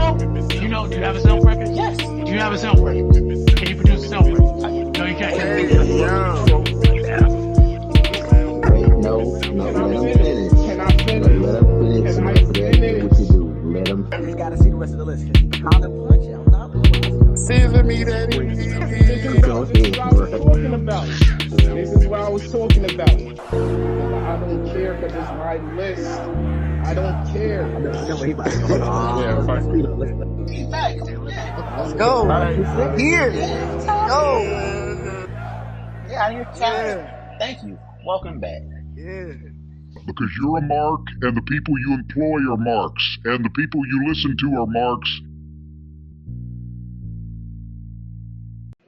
Do you have a self record? Yes. Do you have a self record? Can you produce a self record? No, you can't. No, let him finish. Can I finish? Let him finish. Can I That's finish? what you do. Let him I finish. just gotta see the rest of the list because he kind of punch. I'm not gonna lie. Scissor me that This is Go what I ahead, was talking about. This is what I was talking about. I don't care because it's my list. I don't care. I know what he about to go. Let's go. Here. Go. Yeah, you're tired. Thank you. Welcome back. Yeah. Because you're a mark, and the people you employ are marks, and the people you listen to are marks.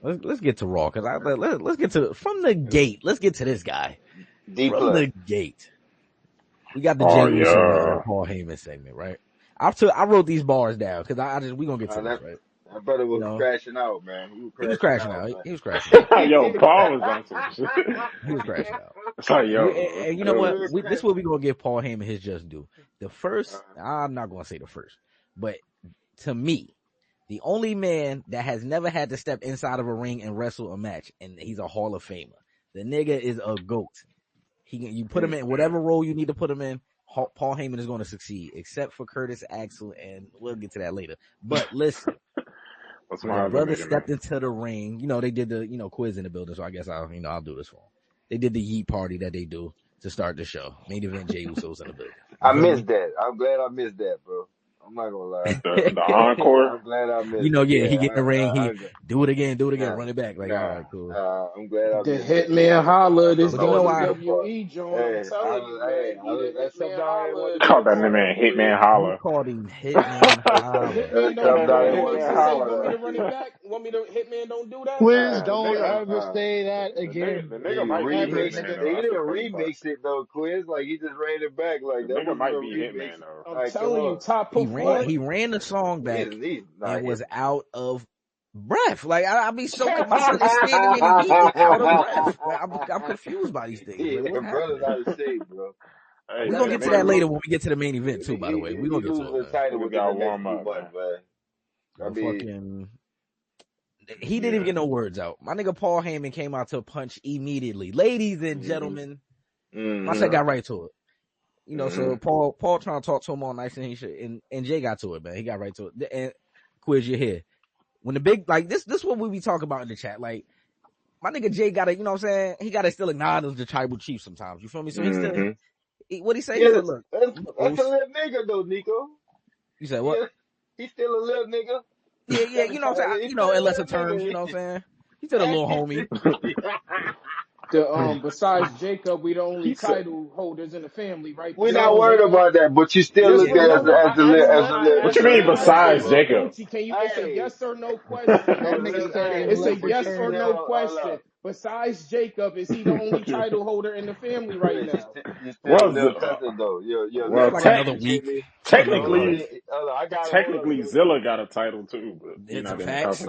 Let's get to Raw because let's get to from the gate. Let's get to this guy from the gate. We got the Jey Uso and Paul Heyman segment, right? I wrote these bars down because we gonna get to this, right? My brother was crashing out, man. He was crashing out. He was crashing out. Yo, Paul was on some shit. He was crashing out. It's like, yo. And you know what? This is what we're going to give Paul Heyman his just due. The first, I'm not going to say the first, but to me, the only man that has never had to step inside of a ring and wrestle a match, and he's a Hall of Famer. The nigga is a GOAT. You put him in whatever role you need to put him in, Paul Heyman is going to succeed, except for Curtis Axel, and we'll get to that later. But listen. My brother stepped into the ring. You know, they did the, quiz in the building, so I guess I'll do this for him. They did the yeet party that they do to start the show. Main event, Jey Uso's in the building. I missed that. I'm glad I missed that, bro. I'm not gonna lie. The encore. I'm glad I missed he get in the ring, he do it again, run it back. Like, all right, cool. I'm glad I The missed Hitman Holla, this WWE joint. Call that man Hitman Holla. He called him Hitman Holla. Want me to Hitman don't do that? Please don't ever say that again. The nigga might be Hitman. He didn't remix it though, Quiz. Like he just ran it back. Like that nigga might be Hitman though. I'm telling you, top he ran the song back and was out of breath. Like I be soaking myself and standing in the heat out of breath. Like, I'm confused by these things. Yeah, like, brother's out of shape, bro. We're gonna get to that later when we get to the main event too, by the way. We're gonna get to it. We got warm up, he didn't even get no words out. My nigga Paul Heyman came out to punch immediately. Ladies and gentlemen, my shit got right to it. So Paul trying to talk to him all nice and and Jay got to it, man. He got right to it. And Quiz, you're here. When the big, like, this what we be talking about in the chat. Like, my nigga Jay gotta, you know what I'm saying? He gotta still acknowledge the tribal chief sometimes. You feel me? So he's still, what he say? Yeah, he said, look. That's a little nigga though, Nico. You said what? He's still a little nigga. Yeah, you know what I'm saying? In lesser terms, you know what I'm saying? He's still a little homie. Besides Jacob, we the only title holders in the family, right? We're not worried about that, but you still look at it as a little. What you mean besides Jacob? It's a yes or no question. It's a yes or no question. Besides Jacob, is he the only title holder in the family right now? Well, another week. Technically, Zilla got a title too, but it's facts.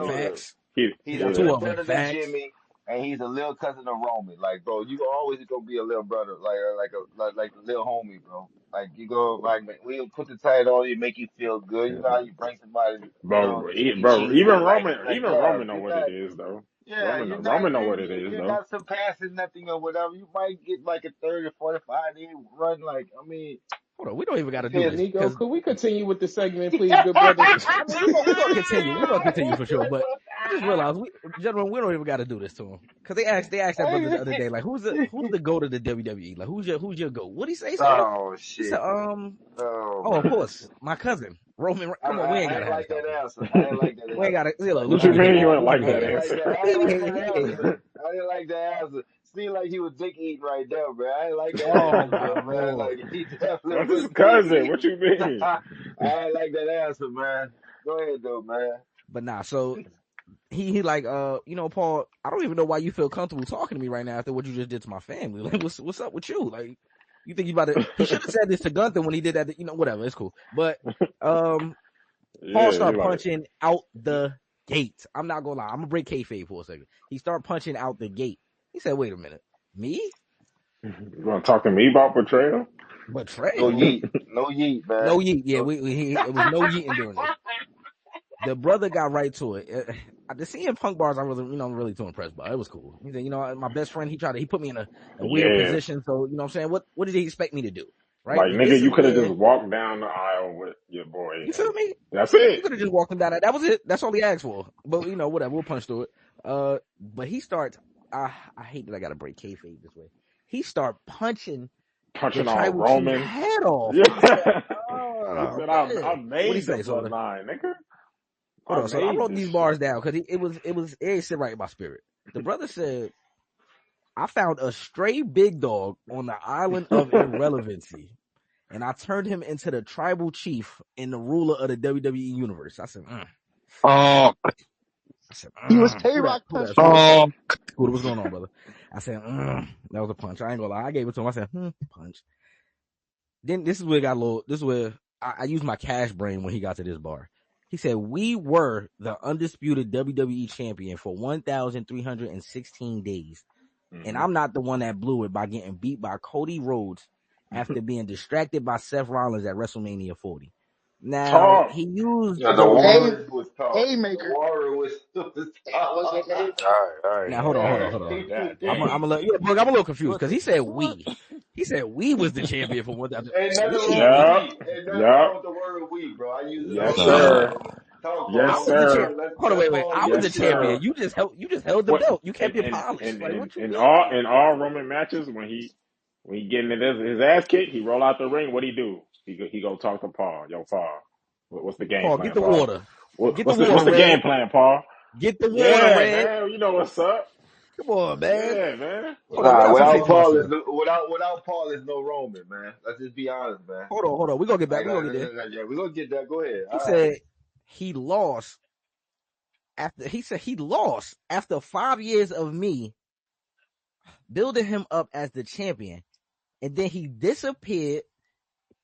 He's a little cousin of Jimmy, and he's a little cousin of Roman. Like, bro, you always gonna be a little brother, like a little homie, bro. Like you go, like we'll put the title on you, make you feel good. You know how you bring somebody, bro. Even Roman know what it is, though. Yeah, Roman know what it is, though. You're not surpassing nothing or whatever. You might get like a 30 or 45-day run. Like, I mean. Hold on, we don't even got to do this. Nico, could we continue with the segment, please, good brother? We're going to continue. We're going to continue for sure. But I just realized, gentlemen, we don't even got to do this to him. Because they asked that brother the other day, like, who's the GOAT of the WWE? Like, who's your GOAT? What'd he say? Oh, shit. He said, of course, my cousin. Roman, come on, we ain't got to like that answer. I didn't like that answer. We ain't got to. What you mean you ain't like that answer? I didn't like that answer. Seemed like he was dick eating right there, bro. I ain't like that. Man. Like, he definitely was his cousin. What you mean? I ain't like that answer, man. Go ahead, though, man. But nah, so he like, Paul, I don't even know why you feel comfortable talking to me right now after what you just did to my family. Like, what's up with you? Like, you think you about to? He should have said this to Gunther when he did that. Whatever, it's cool. But Paul started punching out the gate. I'm not gonna lie. I'm gonna break kayfabe for a second. He started punching out the gate. He said, wait a minute. Me? You want to talk to me about betrayal? Betrayal? No yeet, man. No yeet. Yeah, it was no yeeting during this. the brother got right to it. The CM Punk bars I wasn't, really too impressed by. It was cool. He said, my best friend, he put me in a weird Yeah. position. So, you know what I'm saying? What did he expect me to do? Right? Like, But nigga, this you is could have where, just walked down the aisle with your boy. you feel me? That's You it. could have just walked him down that. That was it. That's all he asked for. But, whatever. We'll punch through it. But he starts, I hate that I got to break kayfabe this way. He start punching the On tribal chief's Roman. head off. Yeah. He said, He said, man. I made What'd he the say, Soda? bloodline, nigga. Hold on, so I wrote these shit. bars down because it ain't sit right in my spirit. The brother said, I found a stray big dog on the island of irrelevancy, and I turned him into the tribal chief and the ruler of the WWE universe. I said, He was K-Rock punch. What's going on, brother? I said, that was a punch. I ain't gonna lie. I gave it to him. I said, punch. Then this is where it got a little, this is where I used my cash brain when he got to this bar. He said, we were the undisputed WWE champion for 1,316 days. Mm-hmm. And I'm not the one that blew it by getting beat by Cody Rhodes after being distracted by Seth Rollins at WrestleMania 40. Now, he used the Warriors was tough. Haymaker. The Warriors was tough. All right. Now, hold on. I'm a little confused because he said we. He said we was the champion for 1,000. Ain't nothing wrong with the word we, bro. I use it. Yes, sir. Yes, sir. Hold on, wait. I was the champion. You just held the belt. You kept your polish. In all Roman matches, when he getting his ass kicked, he roll out the ring. What he do? He go talk to Paul. Yo, Paul. What's the game Paul, plan? Get the Paul? water. What's the game plan, Paul? Get the water, Red. Man, you know what's up. Come on, man. Yeah, man. Without Paul, is no Roman, man. Let's just be honest, man. Hold on. We're gonna get back. We're gonna get there. Yeah, we're gonna get that. Go ahead. He said he lost after 5 years of me building him up as the champion, and then he disappeared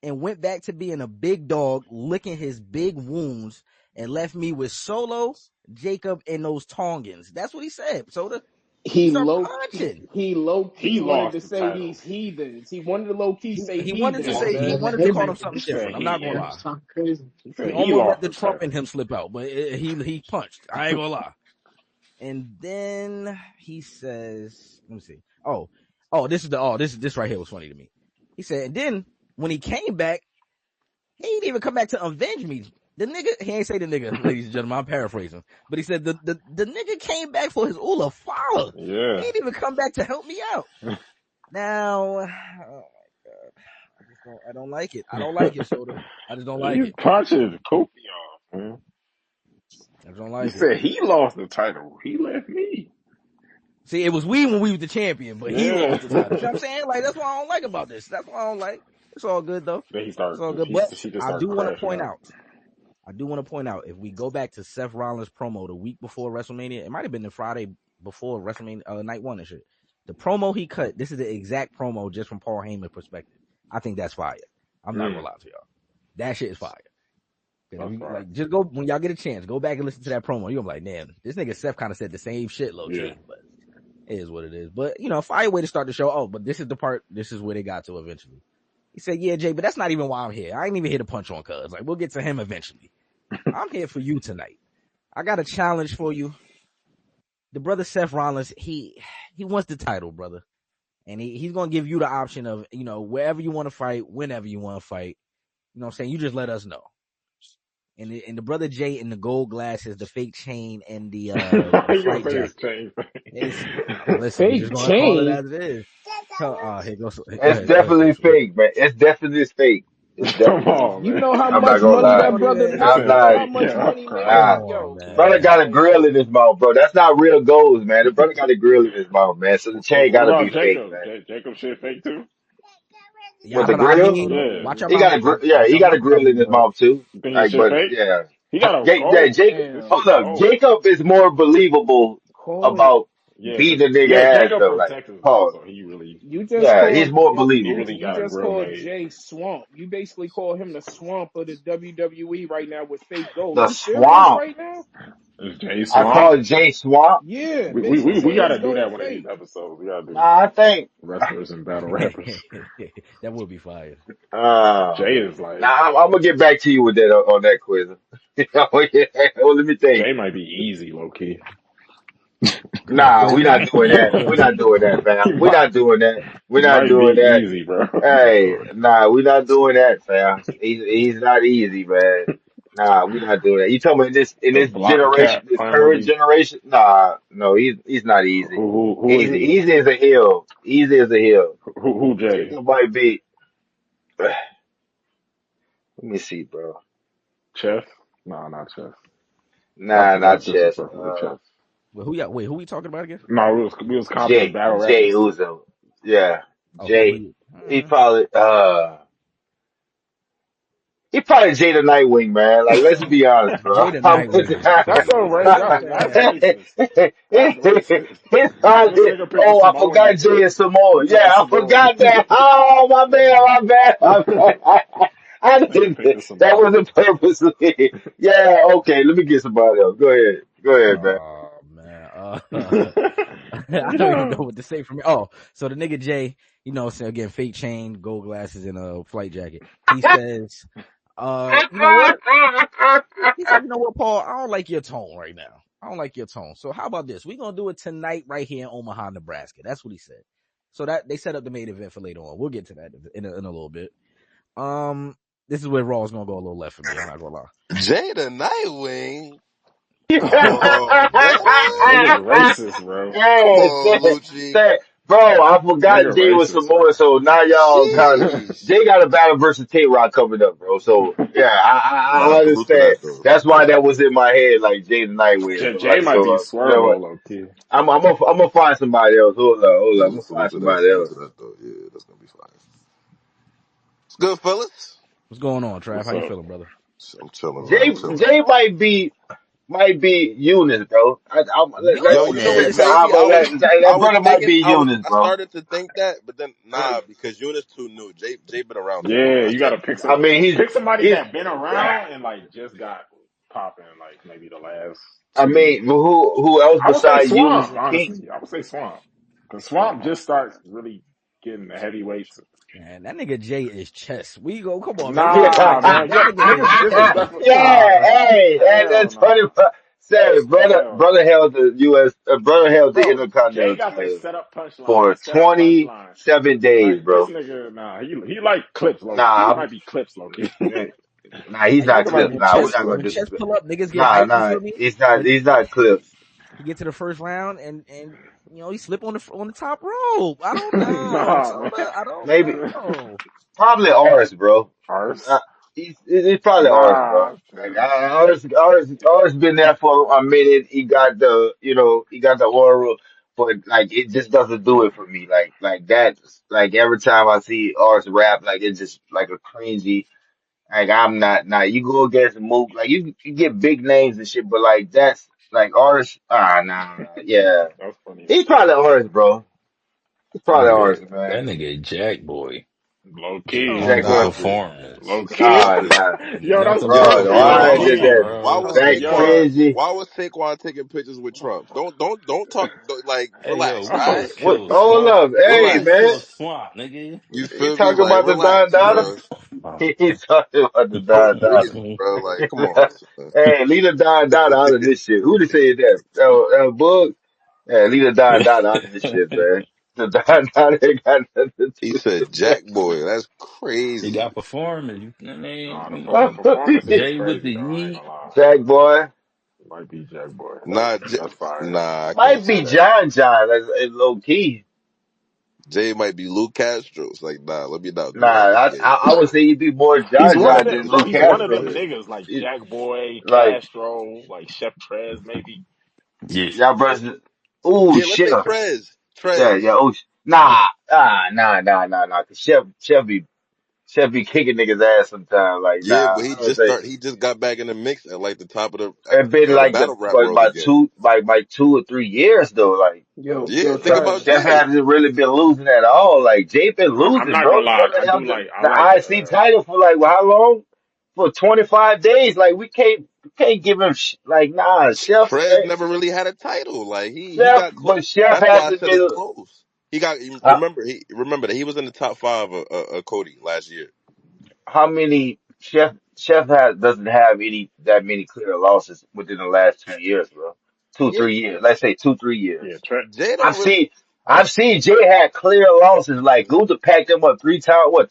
and went back to being a big dog, licking his big wounds, and left me with Solo, Jacob, and those Tongans. That's what he said. So he low key wanted to say title. these heathens. He wanted to low key say he wanted to call them something different. I'm not gonna lie. He almost let the Trump in him slip out, but he punched. I ain't gonna lie. And then he says, let me see. This right here was funny to me. He said, and then when he came back, he didn't even come back to avenge me. The nigga, he ain't say the nigga, ladies and gentlemen, I'm paraphrasing. But he said the nigga came back for his Ula Fala. Yeah. He didn't even come back to help me out. Now, oh my God. I don't like it. I don't like it, Soda. I just don't like it. Punches Kofi off, man. I just don't like it. He said he lost the title. He left me. See, it was we when we was the champion, but he lost the title. You know what I'm saying? Like, that's what I don't like about this. That's what I don't like. It's all good, though. Then he started. It's all good. But I do want to point out, if we go back to Seth Rollins' promo the week before WrestleMania, it might have been the Friday before WrestleMania, night one and shit. The promo he cut, this is the exact promo just from Paul Heyman's perspective. I think that's fire. I'm not gonna lie to y'all. That shit is fire. Like, just go, when y'all get a chance, go back and listen to that promo. You're gonna be like, damn, this nigga Seth kind of said the same shit, low key, but it is what it is. But, fire way to start the show. Oh, but this is where they got to eventually. He said, yeah, Jay, but that's not even why I'm here. I ain't even here to punch on cuz. Like, we'll get to him eventually. I'm here for you tonight. I got a challenge for you. The brother Seth Rollins, he wants the title, brother. And he's going to give you the option of, wherever you want to fight, whenever you want to fight. You know what I'm saying? You just let us know. And the brother Jay in the gold glasses, the fake chain, and the flight jacket. Listen, fake just chain. Call it as it is. It's definitely fake, man. It's definitely fake. Come on, you man. know how much money that brother makes. How much money, brother got a grill in his mouth, bro. That's not real gold, man. The brother got a grill in his mouth, man. So the chain got to be fake, man. Jacob shit fake too. With the grill? He got a grill. Yeah, he got a grill in his mouth too. You think his shit fake? Yeah. He got a Jacob. Hold up, Jacob is more believable about beating the nigga ass Jacob though. from Like, Texas, pause. So he really. He's more believable. He You just called Jay Swamp. You basically call him the swamp of the WWE right now with fake gold. The you swamp right now? Is Jay I Swamp? call Jay Swamp. Yeah, We Mrs. gotta Hands do that Don't one of these Fake. episodes. We gotta do Nah, I think. wrestlers and battle rappers. That would be fire. Jay is Nah, like I'm gonna get back to you with that on that quiz. Well, let me think. Jay might be easy, low key. Nah, we're not doing that. We're not doing that, fam. We're not doing that. We're He not might be doing that. easy, bro. Hey, nah, we're not doing that, fam. He's not easy, man. Nah, we're not doing that. You talking about in The this block generation, cat this pun current Woody. Nah, no, he's not easy. Who is Easy, he? easy as a hill. Easy as a hill. Who Jay? Jacob might be. Let me see, bro. Chess? No, not chess. Nah, not That's chess. disrespectful to chess. Wait, who we talking about again? No, we was copying battle Jey rappers. Uso. Yeah, Okay, Jay. He probably Jay the Nightwing, man. Like, let's be honest, bro. Jay the Nightwing is That's so crazy. that's racist. That's racist. It's This probably, nigga picked a oh, I Samoan forgot Jay nigga. and Samoa. He picked a Yeah, I Samoan forgot nigga. that. Oh, my bad, my bad, my bad. I Nigga didn't, picked a that Samoan wasn't purposely. Yeah, okay, let me get somebody else. Go ahead. Go ahead, man. Oh man. nigga. I don't even know what to say from me. Oh, so the nigga Jay, so again, fake chain, gold glasses, and a flight jacket. He says, you know what? He said, you know what, Paul? I don't like your tone right now. I don't like your tone. So how about this? We're gonna do it tonight right here in Omaha, Nebraska. That's what he said. So that they set up the main event for later on. We'll get to that in a little bit. This is where Raw's gonna go a little left for me. I'm not gonna lie. Jay the Nightwing. Hey, Come on, Nigga's man. racist, bro. Come on, say, Lucci. say, bro, I forgot Nigga Jay was racist, Samoa, bro. so now y'all kind of, Sheesh. Jay got a battle versus Tay-Rock coming up, bro. So, yeah, Nah, I salute to understand. that though. That's why that was in my head, like Jay the Nightwing, bro. Jay Like, might so, be you know Swervo, what? low key. I'm gonna find somebody else. Hold on. I'm gonna find Salute to that. somebody Salute else. to that though. Yeah, that's gonna be fine. It's good, fellas. What's going on, Trav? What's How you up? feeling, brother? I'm chilling, man. I'm chilling. Jay might be Eunice, bro. Yo, you know what? Eunice. Maybe I That was brother might thinking be Eunice, I bro. started to think that, but then nah, because Eunice too new. Jay been around too long. Yeah, I you can't gotta do that. I mean, pick somebody he's that been around and like just got popping like maybe the last I 2 years. mean, who else I would say besides Eunice Swamp, and King? honestly. I would say Swamp. Cause Swamp just starts really getting the heavyweights. Man, that nigga Jay is chess. We go, come on, man. We gonna Nah, talk man. shit. That Yo, nigga Jay this is chess. definitely Yeah, nah, man. hey, Hell that's nah. 27. Hell Brother nah. held the brother held the Bro, Jay Intercontinental got the title setup punchline. for That setup punchline. 27 days, Like this bro. nigga, nah, he like clips low. He Nah, might be clips low key. nah, he's Like not Nigga might clips. be Nah, we're clips, not gonna bro. when chess disrespect. pull up, niggas get Nah, hype. You nah, feel me? he's When not clips. he get to the first round and he slip on the top rope. I don't know. Nah, So man. I don't Maybe, know. probably ours, bro. Arse? Uh, he's probably ours, bro. Nah. Like ours been there for a minute. He got he got the aura, but like it just doesn't do it for me. Like that, like every time I see ours rap, like it's just like a cringy. Like I'm not. Now you go against Mook, like you get big names and shit, but like that's like ours. Nah, yeah. That's funny as He's shit. probably ours, bro. He's probably ours, man. That nigga Jack boy. Low Getting key. on Jack the boy. Low performance. key. Nah. Yo, That's that's a yo, Bro, fact. hey, Yo, low why why I was did key. that? why Bro. was That Yo. cringy. Why was Saquon taking pictures with Trump? Don't talk like Hey yo, relax, we all Oh right? just What? killed Hold Swamp. up. We Hey, just man. killed Swamp, nigga. You You feel me? talking Like about the Don relax, Dada? bro. He's talking about the Don't Don breathe, Dada. bro. Like, come on, son. Hey, leave the Don Dada out of this shit. Who to say that? Bug? Yeah, leave the Don Dada out of this shit, man. The Don Dada ain't got nothing to He do said with that. Jack boy. That's He crazy. got performance. Nah, the Oh, performance is Jay with crazy the though. I ain't yeet. gonna lie. Jack boy. Might be Jack Boy. Nah, That's fire. I can't Might say be that. John as low key. Jay might be Luke Castro. It's like, nah, let me not Nah, do all this game. I would say he'd be more He's John one of John them, than bro. Luke He's one of Castro. them Yeah. niggas like It, Jack Boy, like, Castro, like Chef Trez, maybe. Yeah. y'all brothers. Ooh, Yeah, let's say Chef. Trez. Yeah, Trez. yeah. Oh, nah. 'Cause Chef be kicking niggas ass sometimes. Like, Yeah, nah, but I would say he just got back in the mix at like the top of it been the like battle rap what, world about again. like 2 or 3 years though. Like, Yeah, think about Chef Jay. hasn't really been losing at all. Like, Jay been I'm losing, not bro. gonna The lie. brother held I the like IC title for like how long? for 25 days. Like we can't give him like nah, Chef, Trez never really had a title. Like he Chef, got close. but Chef That's why I hasn't said it's been. close. He got Uh, remember that he was in the top five of Cody last year. how many Chef doesn't have any that many clear losses within the last 2 years, bro. Two, Yeah, 3 years. Let's say 3 years. Yeah, Jay I've don't really. seen I've seen Jay had clear losses. Like Gunther packed him up three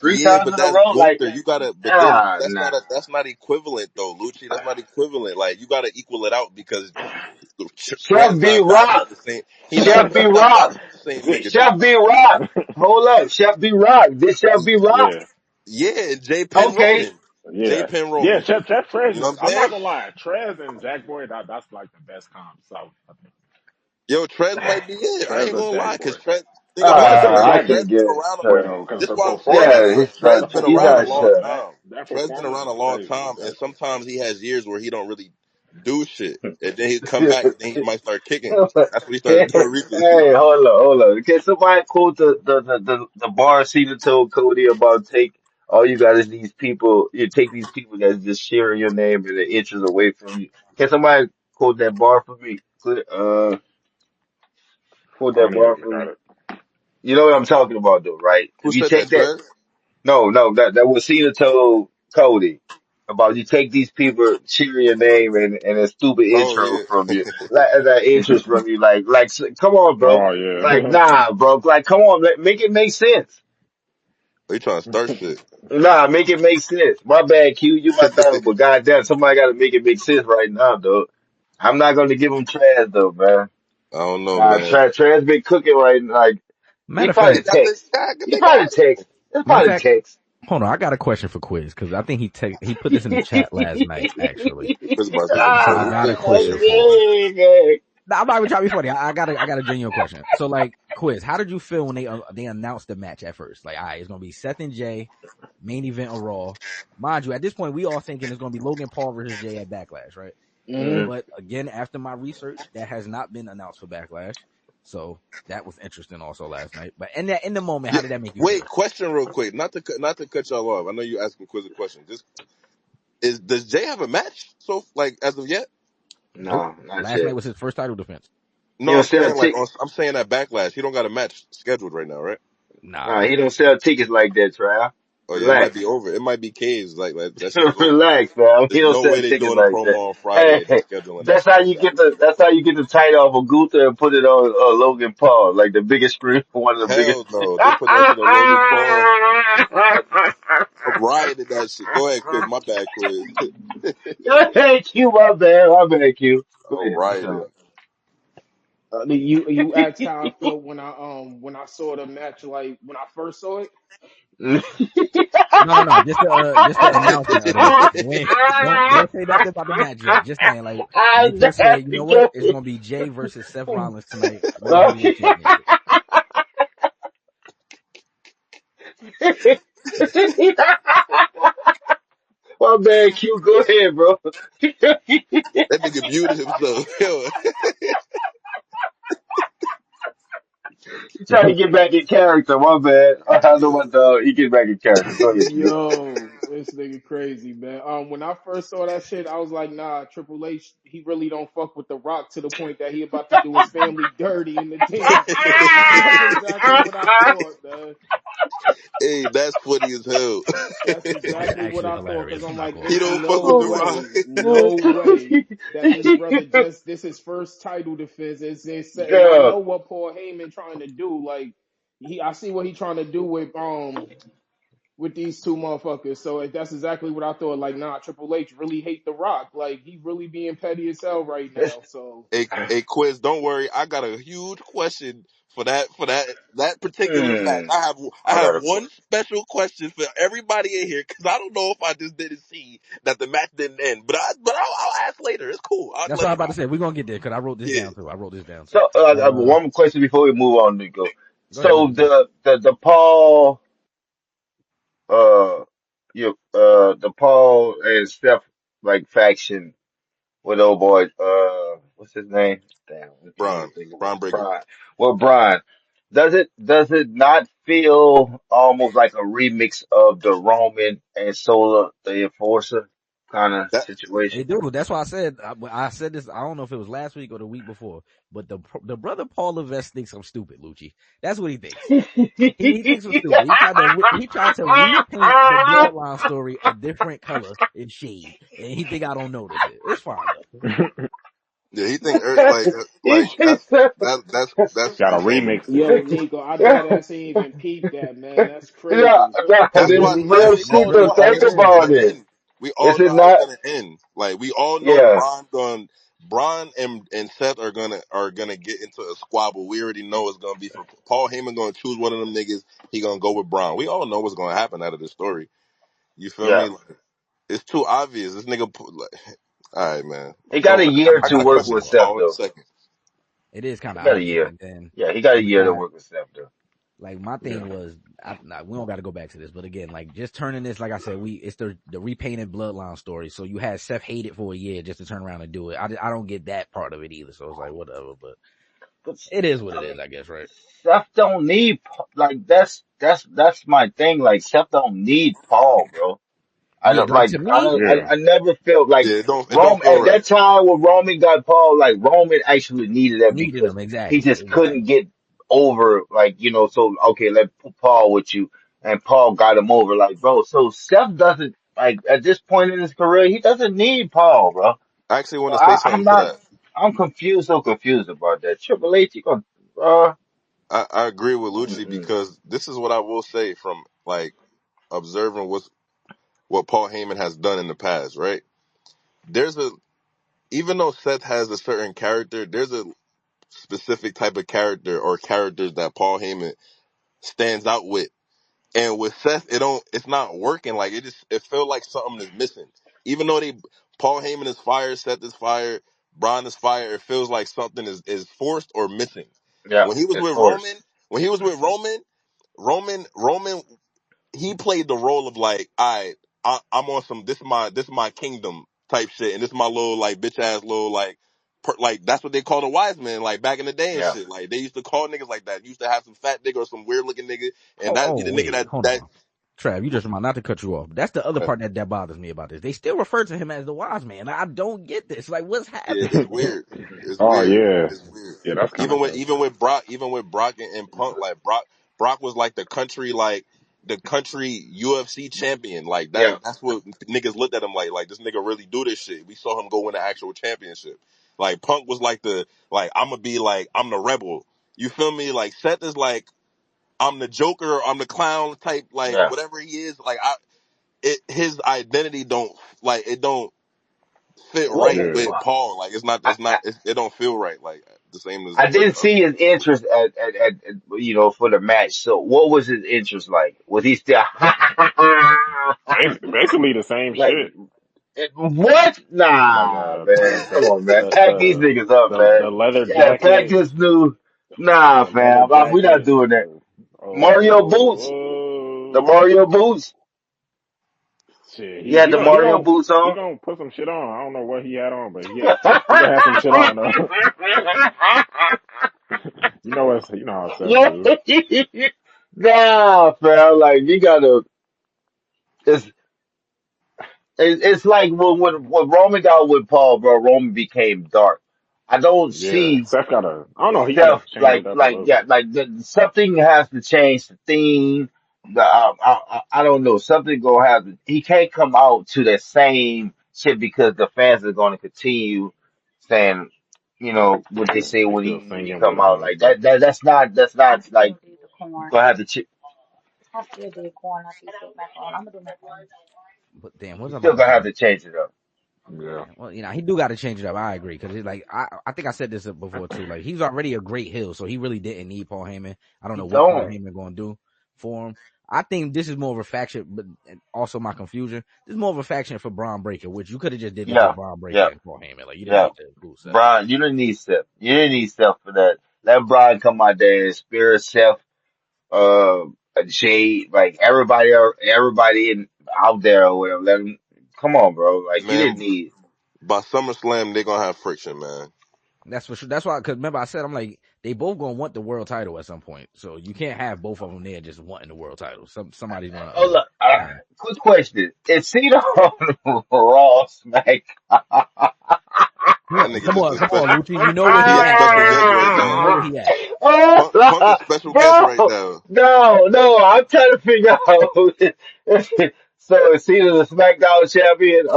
Yeah, times but in a that's row. Like Gunther. You gotta, but then nah, nah. that's not equivalent though, Lucci. That's not equivalent. Like you gotta equal it out because Chef Trez B not battling Rock. the same. Chef B He's not Rock. battling the same nigga that. Chef B Rock. Hold up. Chef B Rock. This Chef B Rock. yeah, Yeah, and J Penn Okay. Roman. J yeah, Penn yeah. Roman. Jeff Trez You know is. what I'm I'm not saying? gonna lie. Trez and Jack Boy. That's like the best comp. So I think Yo, Trez might be it. I Trez ain't or gonna lie, Jack cause Boy. Trez. Think about it. Because I Jack can Trez been get around. Boy though, because This the why I'm saying that yeah, performance, because he's the Trez not been he's around a not performance long on sure. that time. that Trez been performance around a was long crazy with time, and Jack Boy. sometimes he has years where he don't really do shit, and then he come back, and then he might start kicking. That's what he started doing recently. Hey, hold on. Can somebody quote the bar Cena told Cody about take all you got is these people, you take these people that's just sharing your name and the inches away from you. Can somebody quote that bar for me? Quote I that don't even bar look for at me. it. You know what I'm talking about though, right? Who If you said that, take that, Trez? no, that was Cena told Cody about you take these people cheering your name and a stupid Oh intro from yeah. you, like that interest from you, come on, bro, Oh like yeah, nah, bro, like come on, make it make sense. Are you trying to start shit? Nah, make it make sense. My bad, Q, you my dog, but goddamn, somebody got to make it make sense right now, though. I'm not gonna give him trash though, man. I don't know, Nah, man. Trez been cooking right now. Like he Matter of probably fact, text. He They got probably text. It's matter of probably fact, text. hold on. I got a question for Quiz because I think he put this in the chat last night actually. Chris about to say some So shit. I Who got a said question Quiz? for him. Yeah, Nah, I'm not even trying to be funny. I got a genuine question. So like, Quiz, how did you feel when they announced the match at first? Like, all right, it's gonna be Seth and Jay, main event of Raw. Mind you, at this point, we all thinking it's gonna be Logan Paul versus Jay at Backlash, right? mm. But again, after my research, that has not been announced for Backlash. So that was interesting also last night. But in the moment, Yeah. how did that make you Wait, feel? question real quick. Not to cut y'all off. I know you asking Quiz a question. Just does Jay have a match? So like as of yet? Nope. No, not Last night yet. was his first title defense. He No, don't I'm sell saying like tickets. I'm saying at Backlash. He don't got a match scheduled right now, right? Nah. Nah, he don't sell tickets like that, Trav. Oh yeah, it might be Relax. over. It might be caves. Like that shit is over. Relax, fam. He There's don't no sell way they tickets doing a like that. promo on Friday and then Hey, scheduling that shit for that's how you get the title off of Gunther and put it on Logan Paul, like the biggest screen, one of the biggest. hell no. They put that shit on Logan Paul. I'm riding that shit. Go ahead, Quiz. My bad, Quiz. Thank you, my bad, Q. Go I'm ahead. What's riding. up? You asked how I felt when I saw the match, like when I first saw it. No. Just the announcement of the match. Don't say nothing about the match yet. Just saying, like, when they first said, you know what, it's gonna be Jay versus Seth Rollins tonight, World Heavyweight Championship. My bad, Q. Go ahead, bro. That nigga muted himself. Yo, He trying to get back in character. My bad. I know my dog. He get back in character. Go ahead, Q. Yo, this nigga crazy, man. When I first saw that shit, I was like, nah, Triple H, he really don't fuck with The Rock to the point that he about to do his family dirty in the damn. That's exactly what I thought, man. hey, that's funny as hell. That's That's exactly what actually I thought because hilarious. I'm I'm not like, gonna He it's lie. don't fuck with the rock. no way that this brother just this his first title defense. And I Girl. know what Paul Heyman trying to do. Like I see what he trying to do with these two motherfuckers. So that's exactly what I thought. Like, nah, Triple H really hate The Rock. Like he really being petty as hell right now. So Hey, Quiz, don't worry. I got a huge question for that particular match. Hmm. I I have got a one question. special question for everybody in here because I don't know if I just didn't see that the match didn't end. I'll ask later. It's cool. I'll That's what let I'm you about to know. say. We're gonna get there because I wrote this Yeah. down too. I wrote this down too. So, one more question before we move on, Nico. Go ahead, So man. Go ahead. the Paul, the Paul and Steph like faction with old boy, what's his name? Damn, I can't even Brian. think of it. Brian Breaker. Brian. Well, Brian, does it not feel almost like a remix of the Roman and Sola the Enforcer? kind of That They situation. do. That's why I said I said this. I don't know if it was last week or the week before, but the brother Paul Levesque thinks I'm stupid, Lucci. That's what he thinks. He thinks I'm stupid. He tried to repaint the bloodline story a different color and shade, and he think I don't notice it. It's fine though. yeah, he think He thinks that's Got a insane. remix it. Yo, Nico, I dead ass ain't even peeped that, man. That's no, crazy. no, That's this why is man, real we shit all That's though. knew how all Think this it was is. about gonna it. end. We all Is knew it how it's not? gonna end. Like we all know Yeah, Braun and Seth are gonna get into a squabble. We already know it's gonna be for Paul Heyman gonna choose one of them niggas. He gonna go with Braun. We all know what's gonna happen out of this story. You feel yeah. me? Like, it's too obvious. This nigga, like, all right, man. He got Go. a year I to got work questions with for Seth Paul in a though. second. It is kind He of got a obvious, year. but then Yeah, he got a you year to got work with Seth though. like my thing Yeah. was we don't got to go back to this, but again, like just turning this, like I said, it's the repainted bloodline story. So you had Seth hate it for a year just to turn around and do it. I don't get that part of it either. So it's like whatever, but But it is what I it is, mean, I guess, right? Seth don't need like that's my thing. Like Seth don't need Paul, bro. I Yeah, don't like like to me, Yeah. I never felt like Yeah, it don't Rome feel at right. that time when Roman got Paul, like Roman actually needed that needed because him he exactly, just couldn't get over like, so okay, let's put Paul with you and Paul got him over like bro. So Steph doesn't like at this point in his career, he doesn't need Paul, bro. I actually want So to say I'm something to not that. I'm confused, so confused about that. Triple H, you gonna I agree with Lucci mm-mm. because this is what I will say from like observing what Paul Heyman has done in the past, right? There's a even though Seth has a certain character, there's a specific type of character or characters that Paul Heyman stands out with. And with Seth, it's not working. Like it felt like something is missing. Even though Paul Heyman is fired, Seth is fired, Braun is fired, it feels like something is forced or missing. Yeah, When he was it's with forced. Roman, when he was with Roman, he played the role of like, I'm on some this is my kingdom type shit, and this is my little like bitch ass little like like that's what they called a wise man like back in the day and Yeah. shit. Like they used to call niggas like that. Used to have some fat nigga or some weird looking nigga, and that be Oh the nigga wait, that hold that on. Trav, you just remind not to cut you off. That's the other part that bothers me about this. They still refer to him as the wise man. I don't get this. Like, what's yeah, it's happening? weird. It's Oh weird. yeah. It's weird. Yeah, that's kind of crazy. Even with Brock and Punk, like Brock was like the country UFC champion. Like Yeah. that's what niggas looked at him like this nigga really do this shit. We saw him go win the actual championship. Like Punk was like I'm the rebel. You feel me? Like Seth is like I'm the Joker, I'm the clown type, like Yeah. whatever he is. Like his identity don't fit What, right Yeah. with Paul. Like it don't feel right. Like the same as I like didn't see his interest for the match. So what was his interest like? Was he still Basically the same like shit. what? Like Nah, man. Come on, man. Pack these the niggas up, man. the leather Yeah, pack jacket, this new. Nah, the leather fam. We're not jacket. doing that. Mario boots. The Oh, Mario boots. shit. He had the Mario boots He on. gonna put some shit on. I don't know what he had on, but he gonna have some shit on though. You know how Seth Yeah. do. Nah, fam. Like you gotta. It's it's like when Roman got with Paul, bro. Roman became dark. I don't Yeah, see Seth gotta. I don't know. He gotta Steph change it up a little bit. something has to change the theme. I don't know. Something gonna happen. He can't come out to the same shit because the fans are gonna continue saying, what they Yeah, say they when still when he singing with come him out and like stuff. that. That's not like gonna have to. But damn, what was You I still about to gonna have say? to change it up. Yeah, Yeah, well, he do got to change it up. I agree because I think I said this before too. Like he's already a great heel, so he really didn't need Paul Heyman. I don't He know what Paul don't. Heyman going to do for him. I think this is more of a faction, but also my confusion. This is more of a faction for Braun Breaker, which you could have just did this with Yeah, Braun Breaker yeah, and Paul Heyman. Like you didn't yeah. need to include Seth. Brian, you didn't need Steph. You didn't need Steph for that. Let Brian come out there and spirit Steph, uh, Jay, like everybody out there or whatever. Let him come on, bro. Like you didn't Man, need. by SummerSlam they gonna have friction, man. That's for sure. That's why, because remember I said, I'm like, they both gonna want the world title at some point. So you can't have both of them there just wanting the world title. Somebody's gonna, Oh, look, you know. quick question. Is Cena on Raw Smack? That nigga just a Come on, special. Lucci. You know where He he a at, special man. guest right You now. know where he at. Punk is special guest Bro, right now. no, I'm trying to figure out. So is Cena the SmackDown champion?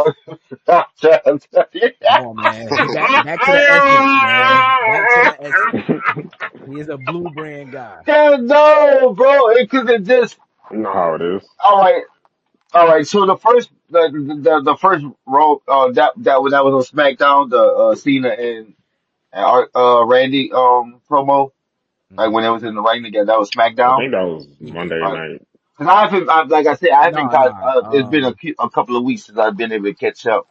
I'm trying to Come on, man. He back to the essence, man. Back to the essence. He is a blue brand guy. No, bro, because it just You know how it is. all right. All right, so the first role that was on SmackDown, the Cena and Randy promo, like Hmm. when it was in the ring together, that was I SmackDown. think that was Yeah. Monday Right. night. Cause like I said, I haven't Nah, got. nah. It's been a couple of weeks since I've been able to catch up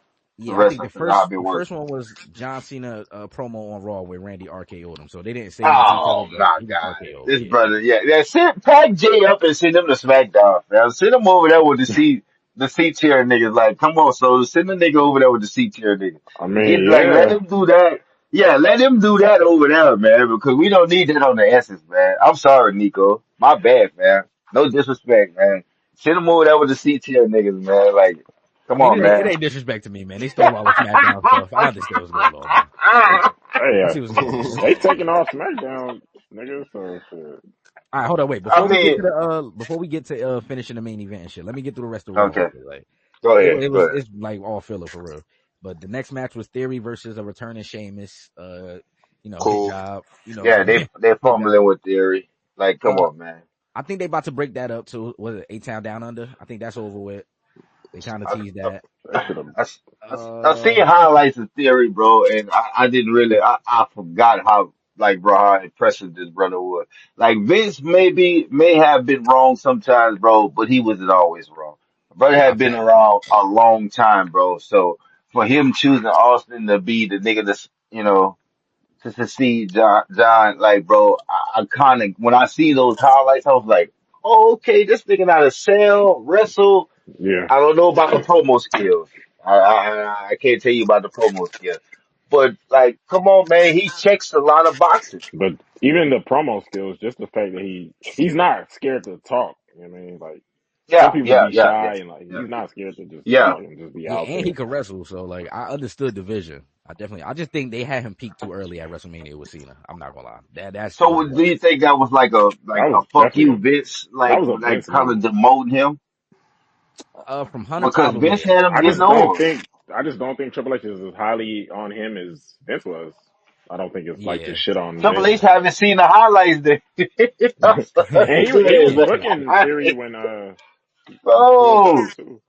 the Yeah, I think rest the of because I've first been the first working. one was John Cena promo on Raw where Randy RKO'd him. So they didn't say nothing to each other, Oh but my he got God, RKO'd. this Yeah. brother, yeah, send pack Jay up and send him to SmackDown. Now send him over there with the C tier niggas. Like, come on, so send the nigga over there with the C tier niggas. I Get mean, like let yeah, him do that. Yeah, let him do that over there, man, because we don't need that on the Essence, man. I'm sorry, Nico. My bad, man. No disrespect, man. Send him over there with the C tier niggas, man. Like, I come mean, on, it man. ain't disrespect to me, man. They stole all the SmackDown stuff. I understand what's going on, man. hey, I see what's going on. they taking off SmackDown, nigga. So shit. All right, hold on, wait. I mean, Before we get to finishing the main event and shit, let me get through the rest of Raw real okay, quick. Like go ahead, go ahead. it's like all filler for real. But the next match was Theory versus a returning Sheamus. Good Cool. job. Yeah, they're Good fumbling job. with theory. Like, come Uh, on, man. I think they about to break that up to was it 8 Town Down Under? I think that's over with. They kind of I, teased that. They should have. I seen Uh, highlights of theory, bro, and I didn't really, I forgot how, like, bro, how impressive this brother was. Like, Vince may have been wrong sometimes, bro, but he wasn't always wrong. Brother nah, had been facts. around a long time, bro. So for him choosing Austin to be the nigga that's, to succeed John, like, bro, I kind of, when I see those highlights, I was like, oh, okay, this nigga not a sell, wrestle. Yeah, I don't know about the promo skills. I can't tell you about the promo skills. But, like, come on, man, he checks a lot of boxes. but even the promo skills, just the fact that he's not scared to talk. You know what I mean? Like some Yeah, people yeah, be yeah, yeah, shy and like yeah, he's not scared to just yeah. talk and just be Yeah, out and he there. could wrestle. So like, I understood the vision. I just think they had him peak too early at WrestleMania with Cena. I'm not gonna lie. That's So what it do was. you think that was like That a was fuck definitely you, Vince, that was a like Vince kind of move. demoting him? From Hunter, Because probably Vince yes. had him I getting just don't over. think I just don't think Triple H is as highly on him as Vince was. I don't think it's like the Yeah. shit on Triple Vince. H haven't seen the highlights there. I'm sorry. And Go he was ahead, booking man. Theory when he pulled Bro. through too.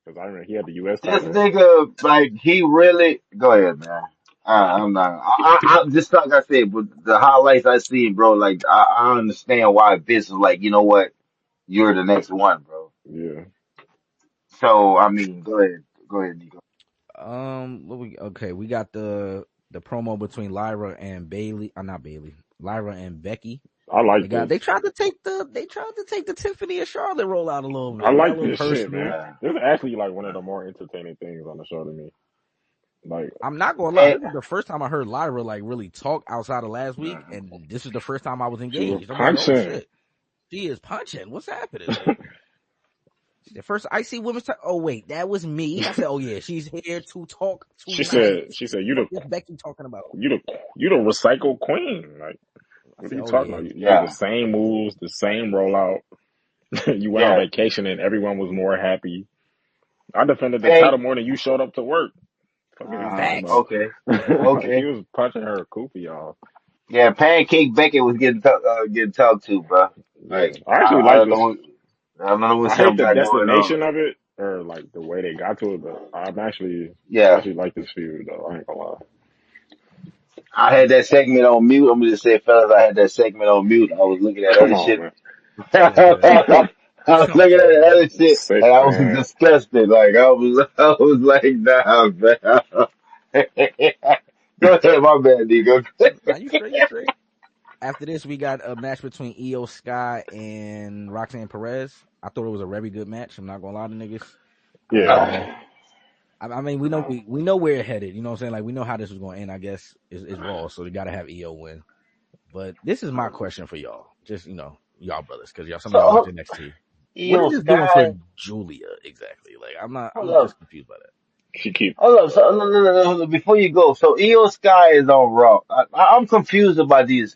Because I remember he had the U.S. This title. nigga, like, he really. Go ahead, man. I'm not. I just like I said, but the highlights I see, bro. Like, I understand why Vince is like, you know what, you're the next one, bro. Yeah, So I mean, go ahead, Nico. We got the promo between Lyra and Bailey. Not Bailey. Lyra and Becky. I like this. They tried to take the Tiffany and Charlotte roll out a little I bit. That like was this shit, personal. man. Yeah. This is actually like one of the more entertaining things on the show to me. Like I'm not gonna lie. And, This is the first time I heard Lyra like really talk outside of last week, and this is the first time I was she was engaged. I'm like, oh punching. shit, she is punching. What's happening? Like the first I see women's. Oh wait, that was me. I said, oh yeah, she's here to talk tonight. She said What is Becky talking about? you the recycled queen. Like I what are said, you oh talking yeah, about? You do the yeah, same moves, the same rollout. You went on yeah. vacation and everyone was more happy. I defended the Hey, title more than you showed up to work. What are you talking facts. about? okay, Like he okay. was punching her goofy off. Yeah, Pancake Beckett was getting talked to, bro. Yeah, Like, I actually I like don't this. know, I don't know what I hate some the got going destination on. of it or like the way they got to it, but I Yeah. actually like this feud though. I ain't gonna lie. I had that segment on mute. I'm gonna just say, fellas, I had that segment on mute. I was looking at Come other on, shit. man. I was Come looking on, at other man. shit, Sick and I was man. disgusted. Like I was like, nah, man. Go ahead, my bad, Nico. Now you straight, you straight. After this, we got a match between Io Sky and Roxanne Perez. I thought it was a very good match. I'm not gonna lie to niggas. Yeah. I mean, we know where it headed. You know what I'm saying? Like we know how this was going to end. I guess is Raw, so you got to have EO win. But this is my question for y'all. Just y'all brothers, because some of y'all watch So NXT. What Io is it doing for Sky, Julia exactly? Like hold I'm up, just confused by that. She keep hold up. So no, before you go, so Io Sky is on Raw. I'm confused about these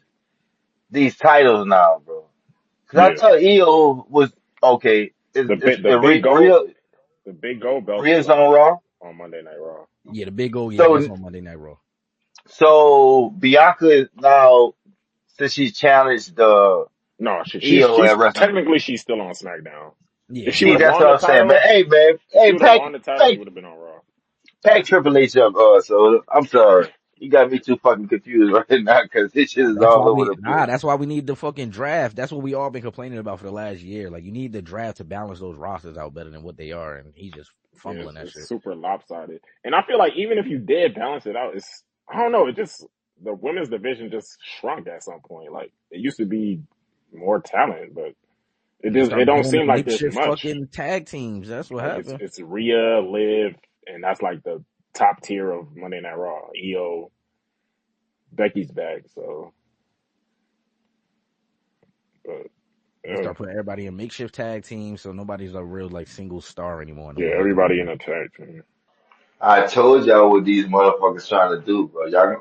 titles now, bro. Cause I yeah. thought Io was okay. The big the big gold Rhea the big gold belt is Rhea's on on Raw? Monday Night Raw. Yeah, the big goal. Yeah, that's So on Monday Night Raw. so Bianca is now, since she challenged the No, Io she's at WrestleMania. technically she's still on SmackDown. If Yeah, she would See, have but that's won what the I'm saying. But title, hey, man, if she hey, would have won the title, she would have been on Raw. pack Triple H up. So I'm sorry, you got me too fucking confused right now because this shit is all over the place. that's why we need the fucking draft. That's what we all been complaining about for the last year. Like you need the draft to balance those rosters out better than what they are, and he's just Yeah, fumbling that it's shit. super lopsided. And I feel like even if you did balance it out, it's I don't know, it just the women's division just shrunk at some point. Like it used to be more talent, but And they it start don't bringing seem up like there's makeshift much. fucking tag teams. That's what Like happened. it's Rhea, Liv, and that's like the top tier of Monday Night Raw. EO, Becky's back, so but They start putting everybody in makeshift tag teams, so nobody's a real like single star anymore in the yeah, women's everybody in division. a tag team. I told y'all what these motherfuckers trying to do, bro. Y'all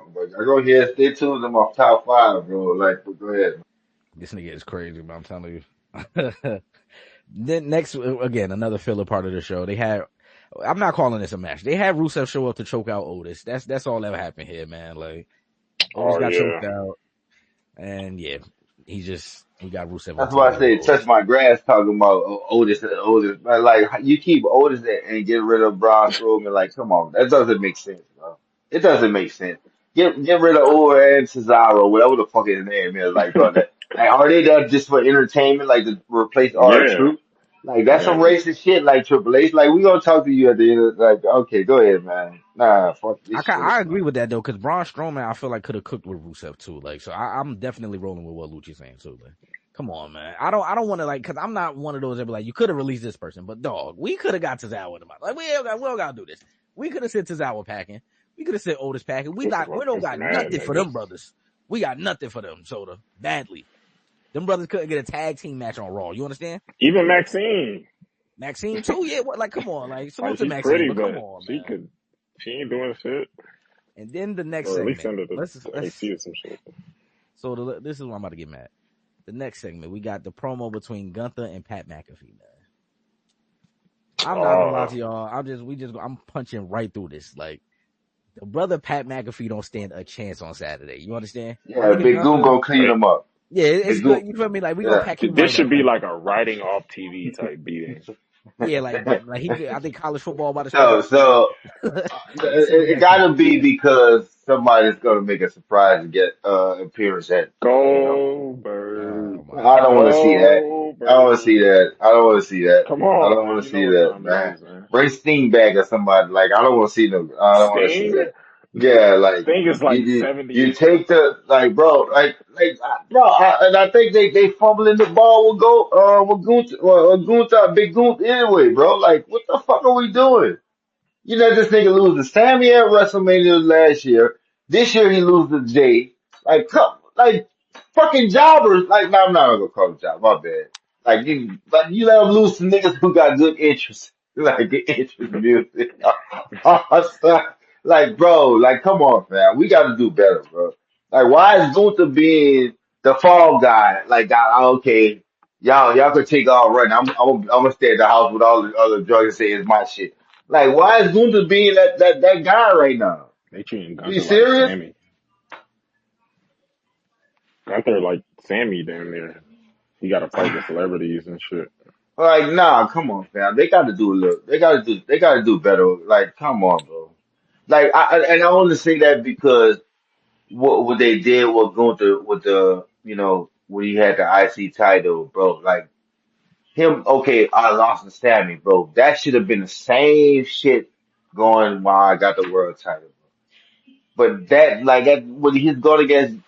go here and stay tuned to my top five, bro. Like, but go ahead. This nigga is crazy, but I'm telling you. Then next, again, another filler part of the show. They had, I'm not calling this a match. They had Rusev show up to choke out Otis. That's all that happened here, man. Like Otis Oh got yeah. choked out, and yeah, he got Rusev on That's TV why I over say touch Otis. my grass talking about Otis and Otis. But like you keep Otis and get rid of Braun Strowman. Like, come on, that doesn't make sense, bro. It doesn't make sense. Get rid of Owen and Cesaro, whatever the fuck his name is. Like, bro, like are they there just for entertainment? Like to replace Yeah. R-Truth? Like that's some And racist shit. Like Triple H. Like we gonna talk to you at the end. Like, okay, go ahead, man. Nah, fuck this shit. I agree with that though, because Braun Strowman, I feel like could have cooked with Rusev too. Like, so I'm definitely rolling with what Lucci's saying too. Like, come on, man. I don't want to like, because I'm not one of those that be like, you could have released this person, but dog, we could have got Tozawa in the mouth. Like, we don't got to do this. We could have sent Tozawa packing. We could have sent Otis packing. We don't it's got mad nothing for them niggas. brothers. We got nothing for them, Soda. Badly. Them brothers couldn't get a tag team match on Raw. You understand? Even Maxine. Maxine too. Yeah. What? Like, come on. Like, Like salute to she's Maxine, pretty, but come but on, man. she ain't doing shit. And then the next Or at least segment. send her to Let's. NXT or some shit. So this is why I'm about to get mad. The next segment, we got the promo between Gunther and Pat McAfee, man. I'm not gonna lie to y'all. I'm punching right through this. Like, the brother Pat McAfee don't stand a chance on Saturday. You understand? My Yeah, nigga Big Goon Gunther, gonna clean him up. yeah, it's Big good. Goon. You feel me? Like, we gonna Yeah. pack him This right should up. be Like, like a writing off TV type beating. yeah, like he could, I think college football about to start So, up soon. so Send him it back to gotta that. be because somebody's gonna make a surprise and get appearance at, you know. Oh Goldberg. my I don't want to see god. that. I don't want to see Goldberg. that. I don't want to see that. Come I on, don't man. want to You know see what that, time it man. is, man. Bring Sting back or somebody. Like I don't want to see them. I don't want to see Sting? that. Yeah, like Sting is like you 78 take years old. the like, bro, and I think they fumbling the ball will go with Gunther, Gunther, Big Gunther anyway, bro. Like what the fuck are we doing? You let this nigga lose to Sammy at WrestleMania last year. This year he loses to Jay. Like fucking jobbers. Like, no, I'm not gonna call him job. My bad. Like you let him lose to niggas who got good interest, like good interest music. Like, bro, like, come on, man. We got to do better, bro. Like, why is Gunther being the fall guy? Like, okay, y'all could take all running. I'm gonna stay at the house with all the other drugs and say it's my shit. Like, why is Gunther being that guy right now? They treating Are you Gunther like serious? Sammy. Gunther like Sammy down there. He got to fight the celebrities and shit. Like, nah, come on, fam. They got to do a little. They got to do better. Like, come on, bro. Like, and I only say that because what they did with Gunther with the, when he had the IC title, bro. Like him, okay, I lost to Sammy, bro. That should have been the same shit going while I got the world title. But that when he's going against,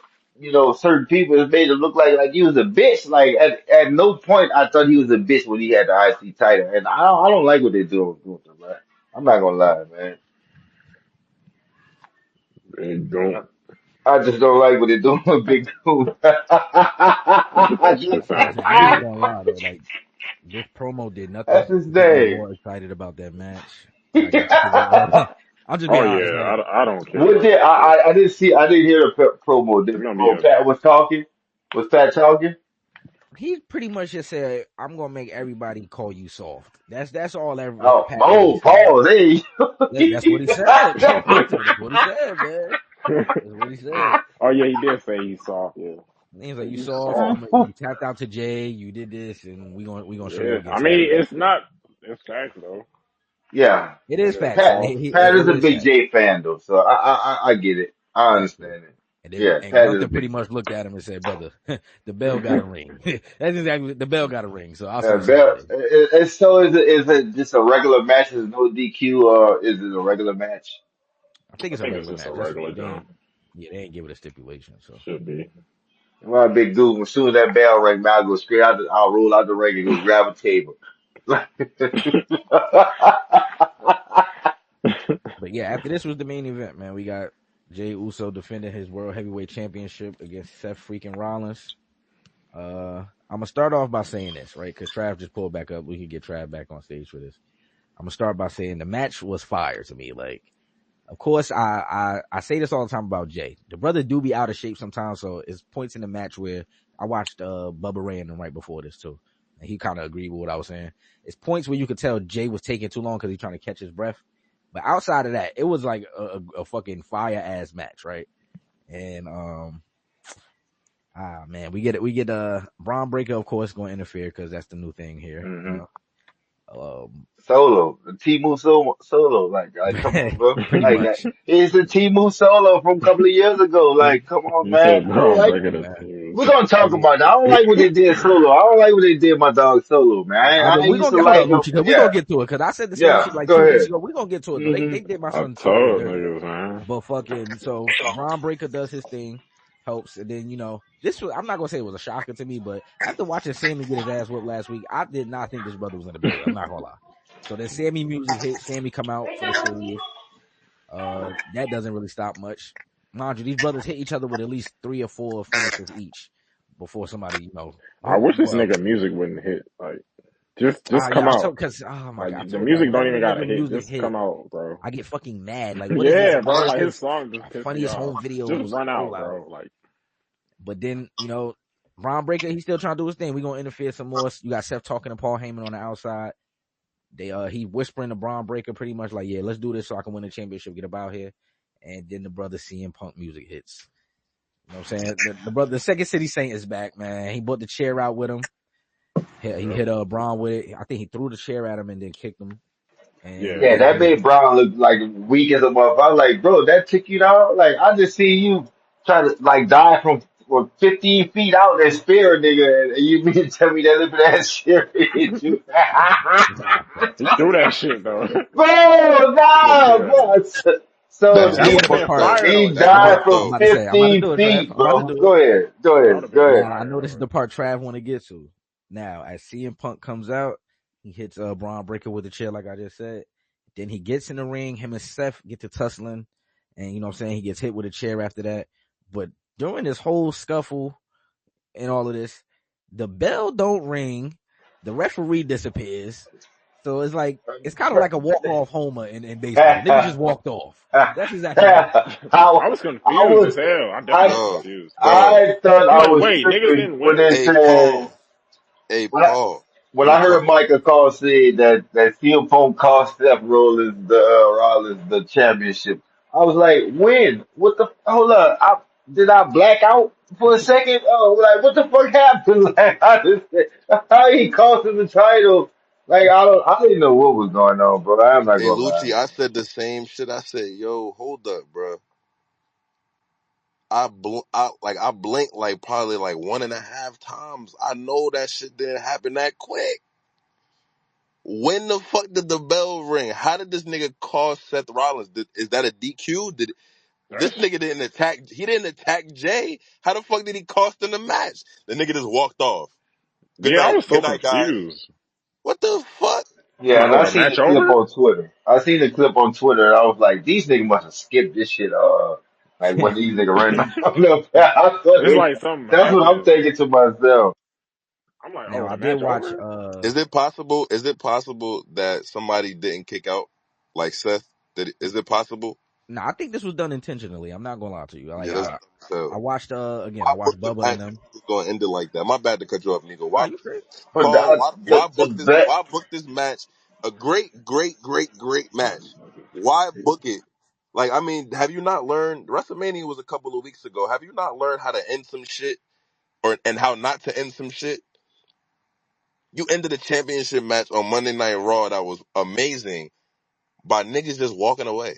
certain people, it made it look like he was a bitch. Like at no point I thought he was a bitch when he had the IC title, and I don't like what they're doing with Gunther, man. I'm not gonna lie, man. Big don't. I just don't like what they're doing with Big Dude. That shit sounds Listen, I ain't crazy. gonna lie though, like this promo did nothing That's his to get me name. more excited about that match. Like to be honest, I'm just Oh being honest. yeah, Like I don't What care. did I didn't see? I didn't hear the promo. It's Did gonna be oh a Pat was talking? Was Pat talking? he pretty much just said, "I'm gonna make everybody call you soft." That's all that Oh, Pat really oh, said. pause. Hey. That's what he said. That's what he said, man. That's what he said. oh yeah, he did say he's soft. Yeah, He's like, "You You soft. soft. You tapped out to Jay. You did this, and we gonna show you yeah. I against mean, everybody." it's not. It's facts though. Yeah. It is Yeah, facts. Pat soft. Pat is It a is big facts. J fan though, so I get it. I Yeah. understand it. And then Yeah, and Pat is a Gunther pretty big much looked at him and said, "Brother, the bell got a ring." That's exactly the bell got a ring. So I'll see you Bell, Saturday. so is it just a regular match? Is no DQ or is it a regular match? I think I it's a think it's regular just a match. regular They jump. ain't, yeah, they ain't give it a stipulation. So Should be. Well, big dude, as soon as that bell ring, man, I'll go straight out. I'll roll out the ring and go grab a table. but yeah, after this was the main event, man. We got Jey Uso defending his World Heavyweight Championship against Seth freaking Rollins. I'm gonna start off by saying this, right? Because Trav just pulled back up. We can get Trav back on stage for this. I'm gonna start by saying the match was fire to me. Like, of course, I say this all the time about Jay. The brother do be out of shape sometimes, so it's points in the match where I watched Bubba Ray and them right before this too, and he kind of agreed with what I was saying. It's points where you could tell Jay was taking too long because he's trying to catch his breath. But outside of that, it was like a fucking fire ass match, right? And man, we get Braun Breaker, of course, going to interfere because that's the new thing here, you Hmm. know. Solo, the Timu solo, come on, bro. Pretty much. It's the Timu solo from a couple of years ago. Like, come on, You man. said I don't Braun like. breaking Hey the man, We're teams. gonna talk about that. I don't like what they did solo. I don't like what they did my dog solo, man. I ain't we're used gonna to get hold like up, him. Lucci, because we're gonna Yeah, get to it. Because I said the same shit yeah. like Go 2 weeks ahead. ago. We're gonna get to it though. Hmm They did my I son solo told dirty. niggas, man. But fucking so Braun Breaker does his thing, helps, and then this was, I'm not gonna say it was a shocker to me, but after watching Sammy get his ass whooped last week, I did not think this brother was gonna beat it. I'm not gonna lie. So then Sammy music hit, Sammy come out for the serious. That doesn't really stop much. Mind you, these brothers hit each other with at least 3 or 4 finishes each before somebody, I wish this well, nigga music wouldn't hit. Like, just come yeah, I out. told, cause, oh my Like God, I the told y'all, music don't whenever even the gotta nigga hit. music Just hit, come out, bro. I get fucking mad. Like, what is this? Yeah, bro. Like his His song just piss me funniest off. home Just videos run out, rollout. bro. Like, But then, Braun Breaker, he's still trying to do his thing. We're gonna interfere some more. You got Seth talking to Paul Heyman on the outside. He whispering to Braun Breaker pretty much like, yeah, let's do this so I can win the championship, get up out here. And then the brother CM Punk music hits. You know what I'm saying? The brother, the Second City Saint is back, man. He brought the chair out with him. He hit Braun with it. I think he threw the chair at him and then kicked him. And yeah. Yeah, then that made Brown look like weak as a motherfucker. I was like, bro, that took you down. Like, I just see you try to like die from 15 feet out and spear a nigga, and you mean to tell me that little ass shit hit you? nah, facts. He threw that shit though. Bro, Look nah, good. bro. So That's That still would he have Punk been though. fire though. he That That's would have died Punk been from I'm though. about to say, I'm about to 15 do it, Trav. feet, I'm about to bro. do it. Go ahead, go that would ahead, have go been ahead. Now I know fire this is though. the part Trav want to get to. Now, as CM Punk comes out, he hits Braun Breaker with a chair, like I just said. Then he gets in the ring. Him and Seth get to tussling, and you know what I'm saying. He gets hit with a chair after that. But during this whole scuffle and all of this, the bell don't ring. The referee disappears. So it's kind of like a walk off homer in baseball. The nigga just walked off. That's exactly what happened. I, I was I confused as was hell. I definitely was I Dog, confused. dog. I thought I'm I like, was wait, niggas tripping didn't when win. they Hey said Paul. Hey when I Paul. when I'm I heard sorry. Micah Call say that CM Punk cost Seth Rollins Rollins the championship. I was like, when? What the? Hold up! Did I black out for a second? Oh, like what the fuck happened? Like how he cost him the title? Like I didn't know what was going on, bro. I'm not Hey gonna lie. Lucci, I said the same shit. I said, yo, hold up, bro. I blinked like probably like 1.5 times. I know that shit didn't happen that quick. When the fuck did the bell ring? How did this nigga cost Seth Rollins? Is that a DQ? Did this That's nigga didn't attack? He didn't attack Jay. How the fuck did he cost him the match? The nigga just walked off. yeah. I was so Good night, guys. confused. What the fuck? I'm Yeah, like, and hold I on, seen the match clip over? on Twitter. I seen the clip on Twitter, and I was like, these niggas must have skipped this shit. Like when these niggas ran down the It's path. like something That's what I'm happened. thinking to myself. I'm like, Now oh, I the did match watch. over? Is it possible? Is it possible that somebody didn't kick out like Seth? Is it possible? No, I think this was done intentionally. I'm not gonna lie to you. Yeah, Like that's I so. watched again. Why I watched book the Bubba match and them. if it's going to end it like that? My bad to cut you off, Nico. Nah, Why, you straight. But Paul? the Why the book this? bet Why book this match? A great match. Why book it? Like, I mean, have you not learned? WrestleMania was a couple of weeks ago. Have you not learned how to end some shit, and how not to end some shit? You ended a championship match on Monday Night Raw that was amazing by niggas just walking away.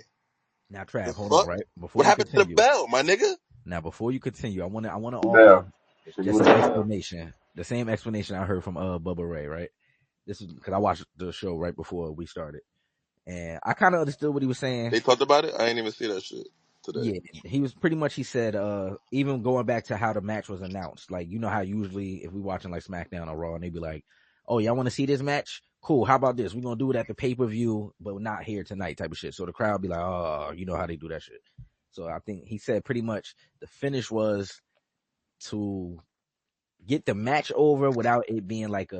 Now, The Trav, hold on, fuck? right? Before What you happened to the continue. bell, my nigga? Now, before you continue, I wanna offer bell. So you just with an the bell. explanation. The same explanation I heard from Bubba Ray, right? This is because I watched the show right before we started, and I kind of understood what he was saying. They talked about it. I ain't even see that shit today. Yeah, he was pretty much. He said, even going back to how the match was announced, like you know how usually if we watching like SmackDown or Raw, and they be like, "Oh, y'all want to see this match? Cool. How about this? We're gonna do it at the pay per view, but not here tonight," type of shit. So the crowd be like, "Oh, you know how they do that shit." So I think he said pretty much the finish was to get the match over without it being like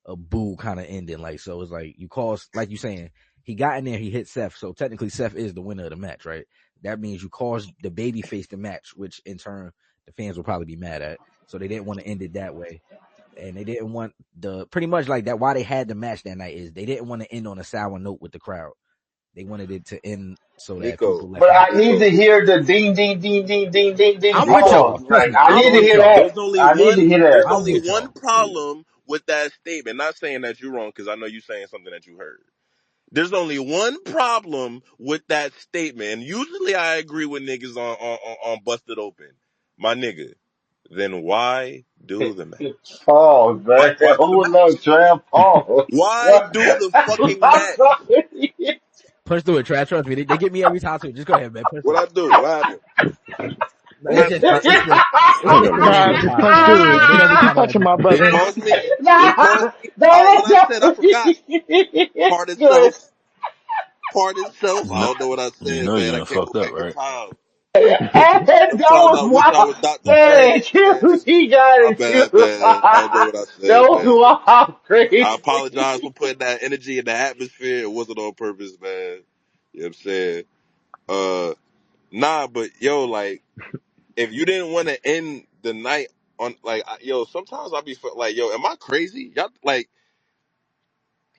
a boo kind of ending. Like, so it's like you cause, like you saying, he got in there, he hit Seth. So technically Seth is the winner of the match, right? That means you caused the baby face the match, which in turn the fans will probably be mad at. So they didn't want to end it that way. And they didn't want pretty much like that. Why they had the match that night is they didn't want to end on a sour note with the crowd. They wanted it to end so that Nico, people left But I happy. need to Nico, hear the ding ding ding ding ding ding ding I'm with Nico. pause. y'all. Trust Like me. I I'm need to with hear y'all. that. There's only I need to one. hear There's that. I'm only with one y'all. problem with that statement. Not saying that you're wrong because I know you're saying something that you heard. There's only one problem with that statement, and usually I agree with niggas on busted open. My nigga, then why do the match? Pause, man. Why do the Hold match? up, Trav. Pause. Why do the fucking match? Push through it, Trav. Trust me. They get me every time too. Just go ahead, man. Push What through I it. do? What happened? No, What happened? it's just Nigga the name of Nah, the lame. just punch podcast, through man. it. They know we Keep talking about punching my They brother. pause me. They pause Nah, me. Oh, what I that's said, I forgot. Part good. itself. Part itself. You I know, don't know what I you said, know man. you I done can't go fucked up, back in right? time. And that Sometimes was I wish I wild. was Dr. Hey, Dre, man. he got My it too. bad, man. I don't know what I That said, was man. wild, I crazy. apologize for putting that energy in the atmosphere. It wasn't on purpose, man. You know what I'm saying? Uh, nah, but yo, like, if you didn't want to end the night on, like, yo, sometimes I'll be like, yo, am I crazy? Y'all, like,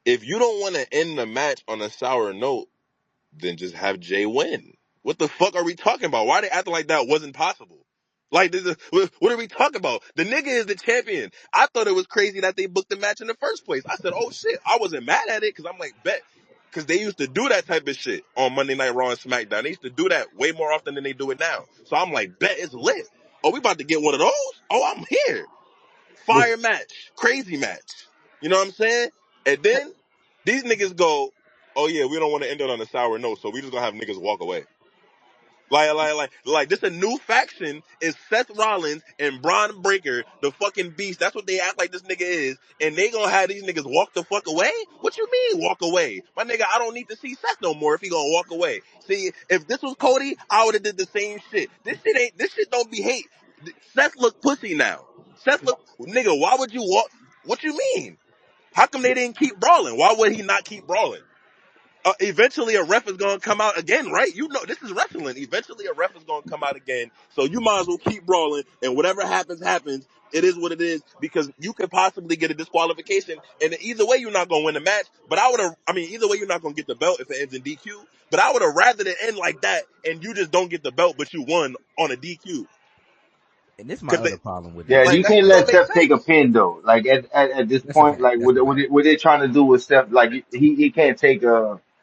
if you don't want to end the match on a sour note, then just have Jay win. What the fuck are we talking about? Why are they acting like that wasn't possible? Like, what are we talking about? The nigga is the champion. I thought it was crazy that they booked the match in the first place. I said, oh shit. I wasn't mad at it because I'm like, bet. Because they used to do that type of shit on Monday Night Raw and SmackDown. They used to do that way more often than they do it now. So I'm like, bet it's lit. Oh, we about to get one of those? Oh, I'm here. Was Fire match. Crazy match. You know what I'm saying? And then these niggas go, oh yeah, we don't want to end it on a sour note, so we just gonna have niggas walk away. Like, this a new faction is Seth Rollins and Braun Breaker, the fucking beast. That's what they act like this nigga is. And they gonna have these niggas walk the fuck away? What you mean walk away? My nigga, I don't need to see Seth no more if he gonna walk away. See, if this was Cody, I would have did the same shit. This shit don't be hate. Seth look pussy now. Seth look, nigga, why would you walk? What you mean? How come they didn't keep brawling? Why would he not keep brawling? Eventually a ref is going to come out again, right? You know, this is wrestling. Eventually a ref is going to come out again. So you might as well keep brawling and whatever happens, happens. It is what it is because you could possibly get a disqualification and either way you're not going to win the match. But either way you're not going to get the belt if it ends in DQ. But I would have rather it end like that and you just don't get the belt, but you won on a DQ. And this is my Cause other problem with yeah, this. like you that can't shit let don't make Steph take a sense. pin though. Like at this That's a point, fact. like That's a fact. what they're trying to do with Steph, like he can't take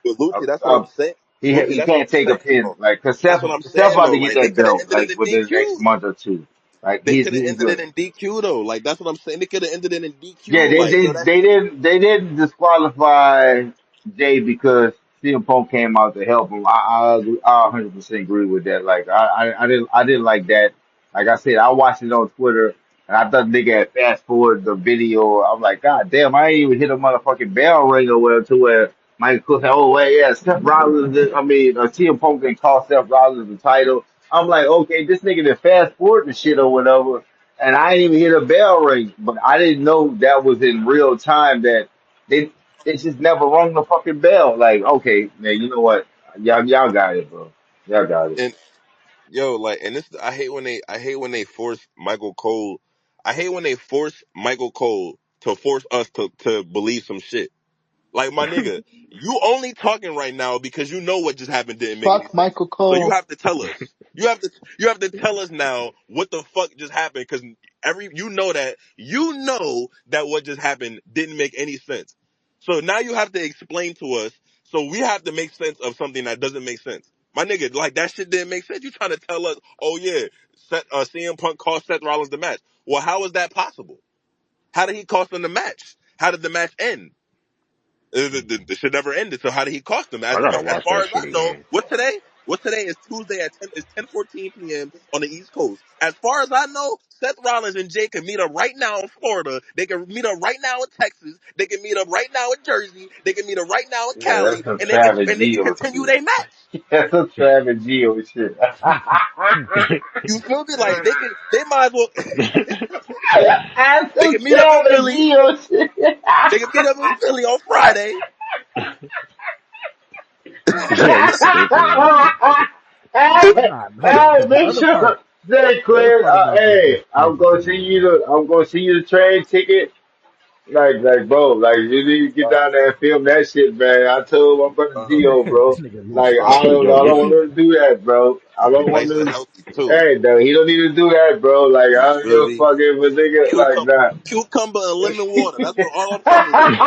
But a, Lucci, that's what I'm a saying. he Lucci, that's what can't I'm take a saying pin. though. Like cause That's what I'm Steph saying about though. to get Like they that could have belt ended it like in within the next DQ. month or two. Like They could have he's ended good. it in DQ though. Like that's what I'm saying. They could have ended it in Yeah, DQ. Like yo, that they didn't disqualify Jay because CM Punk came out to help him. I 100% agree with that. Like I didn't like that. Like I said, I watched it on Twitter. And I thought the nigga had fast forward the video. I'm like, God damn, I ain't even hit a motherfucking bell ring or whatever to where Michael Cole said, oh, wait, yeah, Seth Rollins, CM Punk didn't call Seth Rollins the title. I'm like, okay, this nigga did fast forward the shit or whatever. And I ain't even hit a bell ring. But I didn't know that was in real time that they, they just never rung the fucking bell. Like, okay, man, you know what? Y'all got it, bro. Y'all got it. And yo, like, and this I hate when they force Michael Cole. I hate when they force Michael Cole to force us to believe some shit. Like, my nigga, you only talking right now because you know what just happened didn't make any Fuck sense. Michael So you Cole. have to tell us. You have to tell us now what the fuck just happened because you know that what just happened didn't make any sense. So now you have to explain to us. So we have to make sense of something that doesn't make sense. My nigga, like, that shit didn't make sense. You trying to tell us, oh yeah, CM Punk cost Seth Rollins the match. Well, how is that possible? How did he cost them the match? How did the match end? The shit never ended. So how did he cost them? I gotta As watch far that as I shit know, again. what's today? What's today is Tuesday at 10:14 p.m. on the East Coast. As far as I know, Seth Rollins and Jey can meet up right now in Florida. They can meet up right now in Texas. They can meet up right now in Jersey. They can meet up right now in Yeah, Cali, that's some and Travis they can Geo continue shit. their match. That's some Travis Geo shit. You feel me? Like, they might as well. That's They some can meet up in Travis Philly. Geo shit. They can meet up in Philly on Friday. Yeah, you stupid. But Hey, nah, hold on, hey, because make sure, say, the other Quinn, part about this that's hey, crazy to me, right? I'm gonna see you the train ticket. Bro, like, you need to get down there and film that shit, man. I told my brother Gio, This bro. nigga Like, loose. Yo, I don't want him to do that, bro. I don't want Nice and him. healthy too. Hey, no, he don't need to do that, bro. Like, I You don't give feel a me? fuck if a nigga like Cucumber, that. cucumber and lemon water. That's what all I'm coming with.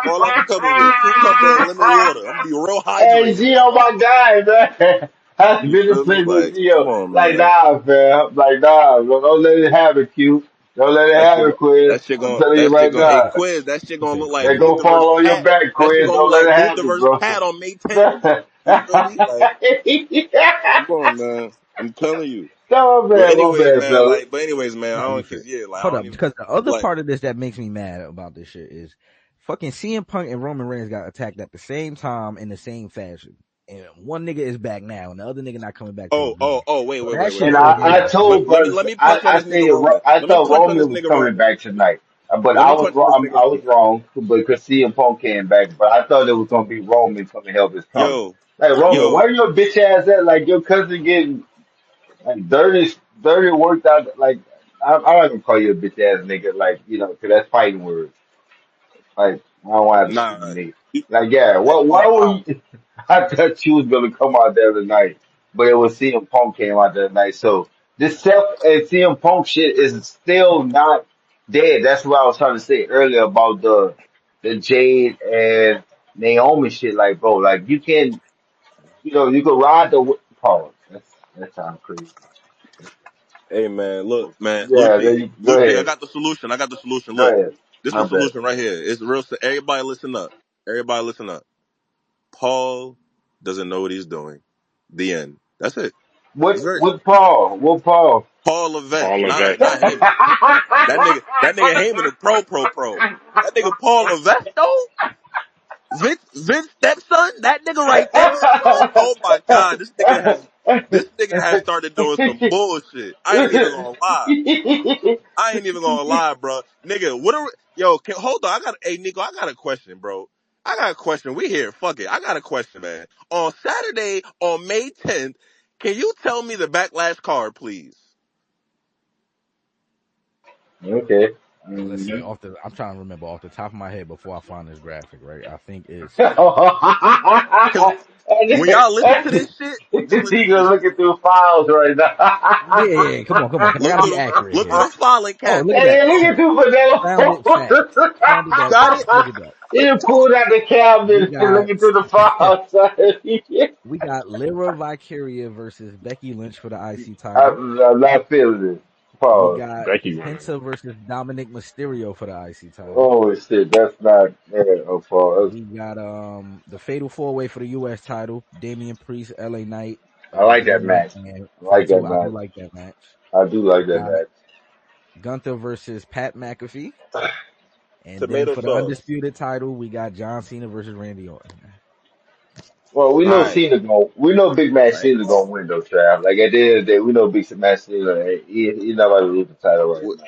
All I'm coming with. Cucumber and lemon water. I'm gonna be real Hey, hydrated. Gio, my guy, man. I've You been to feel me? play with Like, Gio. come on, Like, man. nah, fam. Like, nah, bro. Don't let it happen, Q. Don't let it happen, Quiz. I'm telling you right Hey, now. Quiz, that shit He gonna said, look like They Move gonna the Verse fall on your Pat. back, That shit Quiz. gonna Don't look let like it Move the happen, Verse bro. Pat on May 10th. You feel me? Like, come on, man. I'm telling you. No, my bad, fella. But anyways, man, I nah, you don't, should. cause yeah, like, I Hold don't up, even, because the other like, part of this that makes me mad about this shit is fucking CM Punk and Roman Reigns got attacked at the same time in the same fashion. And one nigga is back now, and the other nigga not coming back till June. wait, So wait, that wait, wait, shit And wait, so wait. I hazy. told, but Let me punch on I this nigga said Roman. I Let me thought punch on this Roman was nigga coming Roman. back tonight, but Let me punch on this nigga I was Roman. wrong because CM Punk came back. But I thought it was gonna be Roman coming to help his company. Yo, Like Roman, yo, why your bitch ass at? Like your cousin getting like dirty worked out. Like I'm not gonna call you a bitch ass nigga. Like you know, 'cause that's fighting words. Like I don't want to have to shoot nah. me. Like yeah, Hey, why were you? I thought you was gonna come out the other night, but it was CM Punk came out the other night. So this Seth and CM Punk shit is still not dead. That's what I was trying to say earlier about the Jade and Naomi shit. Like bro, like you can you can ride the pause. That sounds crazy. hey, man, Yeah, go Lupe, I ahead, got the solution. I got the solution. go Look, ahead. this is My the bad. solution right here. It's real. Everybody listen up. Everybody listen up. Paul doesn't know what he's doing. The end. That's it. It's very What Paul? What Paul? Paul Levesque, All of not that. Heyman. That nigga Heyman is pro. That nigga Paul Levesque though. Vince stepson, that nigga right there, son. Oh my god, this nigga has started doing some bullshit. I ain't even gonna lie. I ain't even gonna lie, bro. Nigga, hold on. Hey, Nico, I got a question, bro. I got a question. We here. Fuck it. I got a question, man. On Saturday, on May 10th, can you tell me the backlash card, please? Okay. Let's see. Mhm. I'm trying to remember off the top of my head before I find this graphic. Right, I think it's Cause when y'all listen to this shit, just This listen to nigga this shit. looking through files right now. yeah. Come on, because I Look gotta be through accurate look through here. the filing Oh, look at cabinet. Hey, that. look Oh, at you for Founded facts. Founded you that. got it? Look at that. He done pulled out the We cabinet and got looking through the files. we got Lyra Vicaria versus Becky Lynch for the IC title. I'm not feeling it. We Pause. got Becky won. Penta versus Dominic Mysterio for the IC title. Oh shit, that's not pause. We got the Fatal 4-Way for the US title. Damian Priest, LA Knight, I like Bray that Wyatt, match. and I like that Fatu. I do match. like that match. I do We like that got match. Gunther versus Pat McAfee. And then Tomato for the sauce. undisputed title, we got John Cena versus Randy Orton. Well, we All know right. Cena going. We know Big Match I ain't Cena gonna lie. going to win though, Trav. Like at the end of the day, we know Big Match Cena. He's not about to lose the title right now.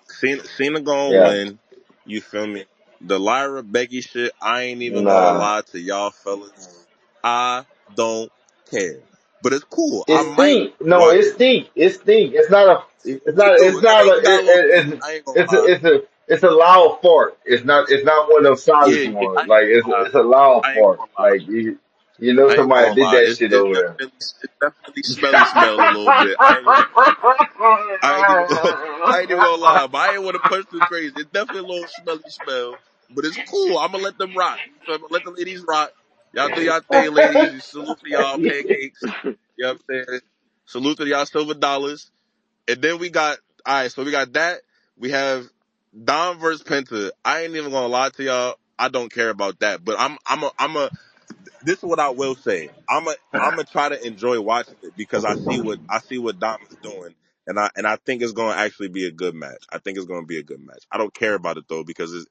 Cena gonna Yeah, win. You feel me? The Lyra Becky shit, I ain't even gonna nah. lie to y'all fellas. I don't care. But it's cool. I It might stink. No, watch it it. stink. It stink. It's not a. It's not. It It's do. not a. It got a little stink. I ain't gonna It's a. lie. It's a. It's a loud fart. It's not. It's not one of those solid Yeah, I ones. ain't Like gonna lie. it's a loud I ain't fart. gonna lie. Like you know I ain't somebody gonna did lie. that shit It's over there. definitely smelly smell a little bit. I ain't even gonna, I ain't even gonna lie, but I ain't want to push too crazy. It's definitely a little smelly smell, but it's cool. I'm gonna let them rock. You feel me? Let the ladies rock. Y'all do y'all thing, ladies. You salute to y'all pancakes. You know what I'm saying? Salute to y'all silver dollars. And then we got, all right, so we got that. We have Dom versus Penta. I ain't even gonna lie to y'all. I don't care about that, but this is what I will say. I'm gonna try to enjoy watching it because I see what Dom is doing, and I think it's gonna actually be a good match. I think it's gonna be a good match. I don't care about it though because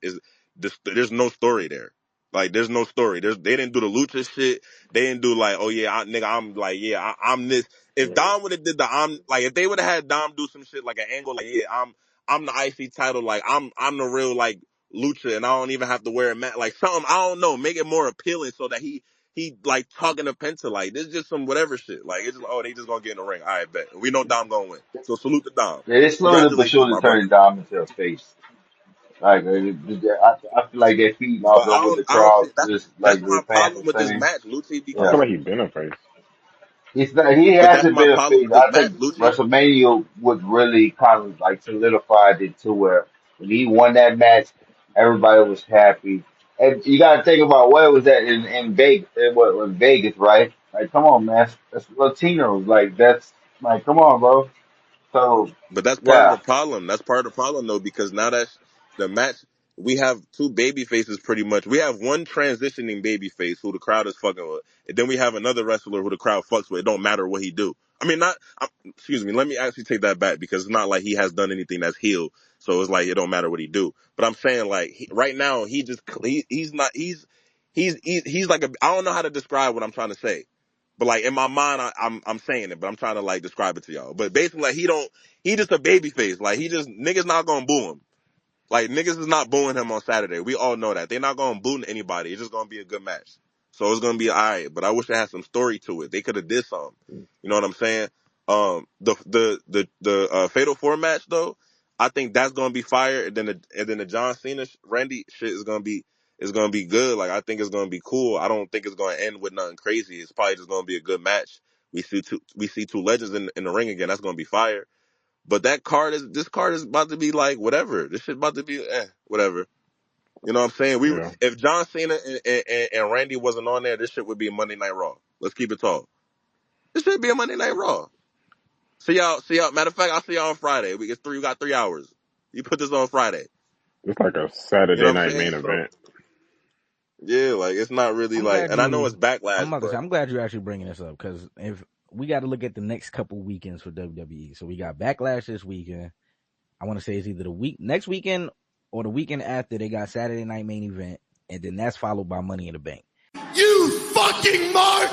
there's no story there. Like there's no story. They didn't do the lucha shit. They didn't do like, oh yeah, nigga, I'm like, yeah, I'm this. If Dom would have did the I'm like, if they would have had Dom do some shit like an angle, like yeah, I'm the IC title, like I'm the real like lucha, and I don't even have to wear a mat, like something. I don't know, make it more appealing so that he like talking to Penta like this is just some whatever shit. Like it's just, oh, they just gonna get in the ring. All right, bet. We know Dom gonna win. So salute to Dom. Yeah, they slowly but Congratulations, surely my brother. turning Dom into a face. Like I feel like they're feeding off But of what the I don't crowd think that's just that's like my the fans problem are with this saying. match, Lucci, I feel Yeah. because like he's been a face. He's not, he but that's hasn't my been a problem face. with this I match, think Lucci. WrestleMania would really kind of like solidified it to where when he won that match, everybody was happy. And you got to think about where was that in Vegas? What in Vegas, right? Like, come on, man, that's Latinos. Like, that's like, come on, bro. So, But that's part of the yeah, problem. That's part of the problem though, because now that's the match. We have two baby faces pretty much. We have one transitioning baby face who the crowd is fucking with, and then we have another wrestler who the crowd fucks with. It don't matter what he do. I mean, excuse me. Let me actually take that back because it's not like he has done anything that's heel. So it's like it don't matter what he do. But I'm saying like right now he's not he's like I don't know how to describe what I'm trying to say. But like in my mind, I'm saying it, but I'm trying to like describe it to y'all. But basically, like he just a baby face. Like niggas not gonna boo him. Like niggas is not booing him on Saturday. We all know that. They're not gonna boo anybody. It's just gonna be a good match. So it's gonna be alright. But I wish it had some story to it. They could have did something. You know what I'm saying? The Fatal 4 match though, I think that's gonna be fire. And then the John Cena Randy shit is gonna be good. Like I think it's gonna be cool. I don't think it's gonna end with nothing crazy. It's probably just gonna be a good match. We see two legends in the ring again. That's gonna be fire. But this card is about to be like whatever. This shit about to be whatever. You know what I'm saying? Yeah. If John Cena and Randy wasn't on there, this shit would be a Monday Night Raw. Let's keep it tall. This should be a Monday Night Raw. See y'all. Matter of fact, I'll see y'all on Friday. We got 3 hours. You put this on Friday. It's like a You know Saturday what I'm night saying? main So event. yeah, like it's not really I'm like, glad and I know it's I'm backlash, about to say, but I'm glad you're actually bringing this up because if we got to look at the next couple weekends for WWE. So we got Backlash this weekend. I want to say it's either next weekend or the weekend after. They got Saturday night main event, and then that's followed by Money in the Bank. You fucking mark!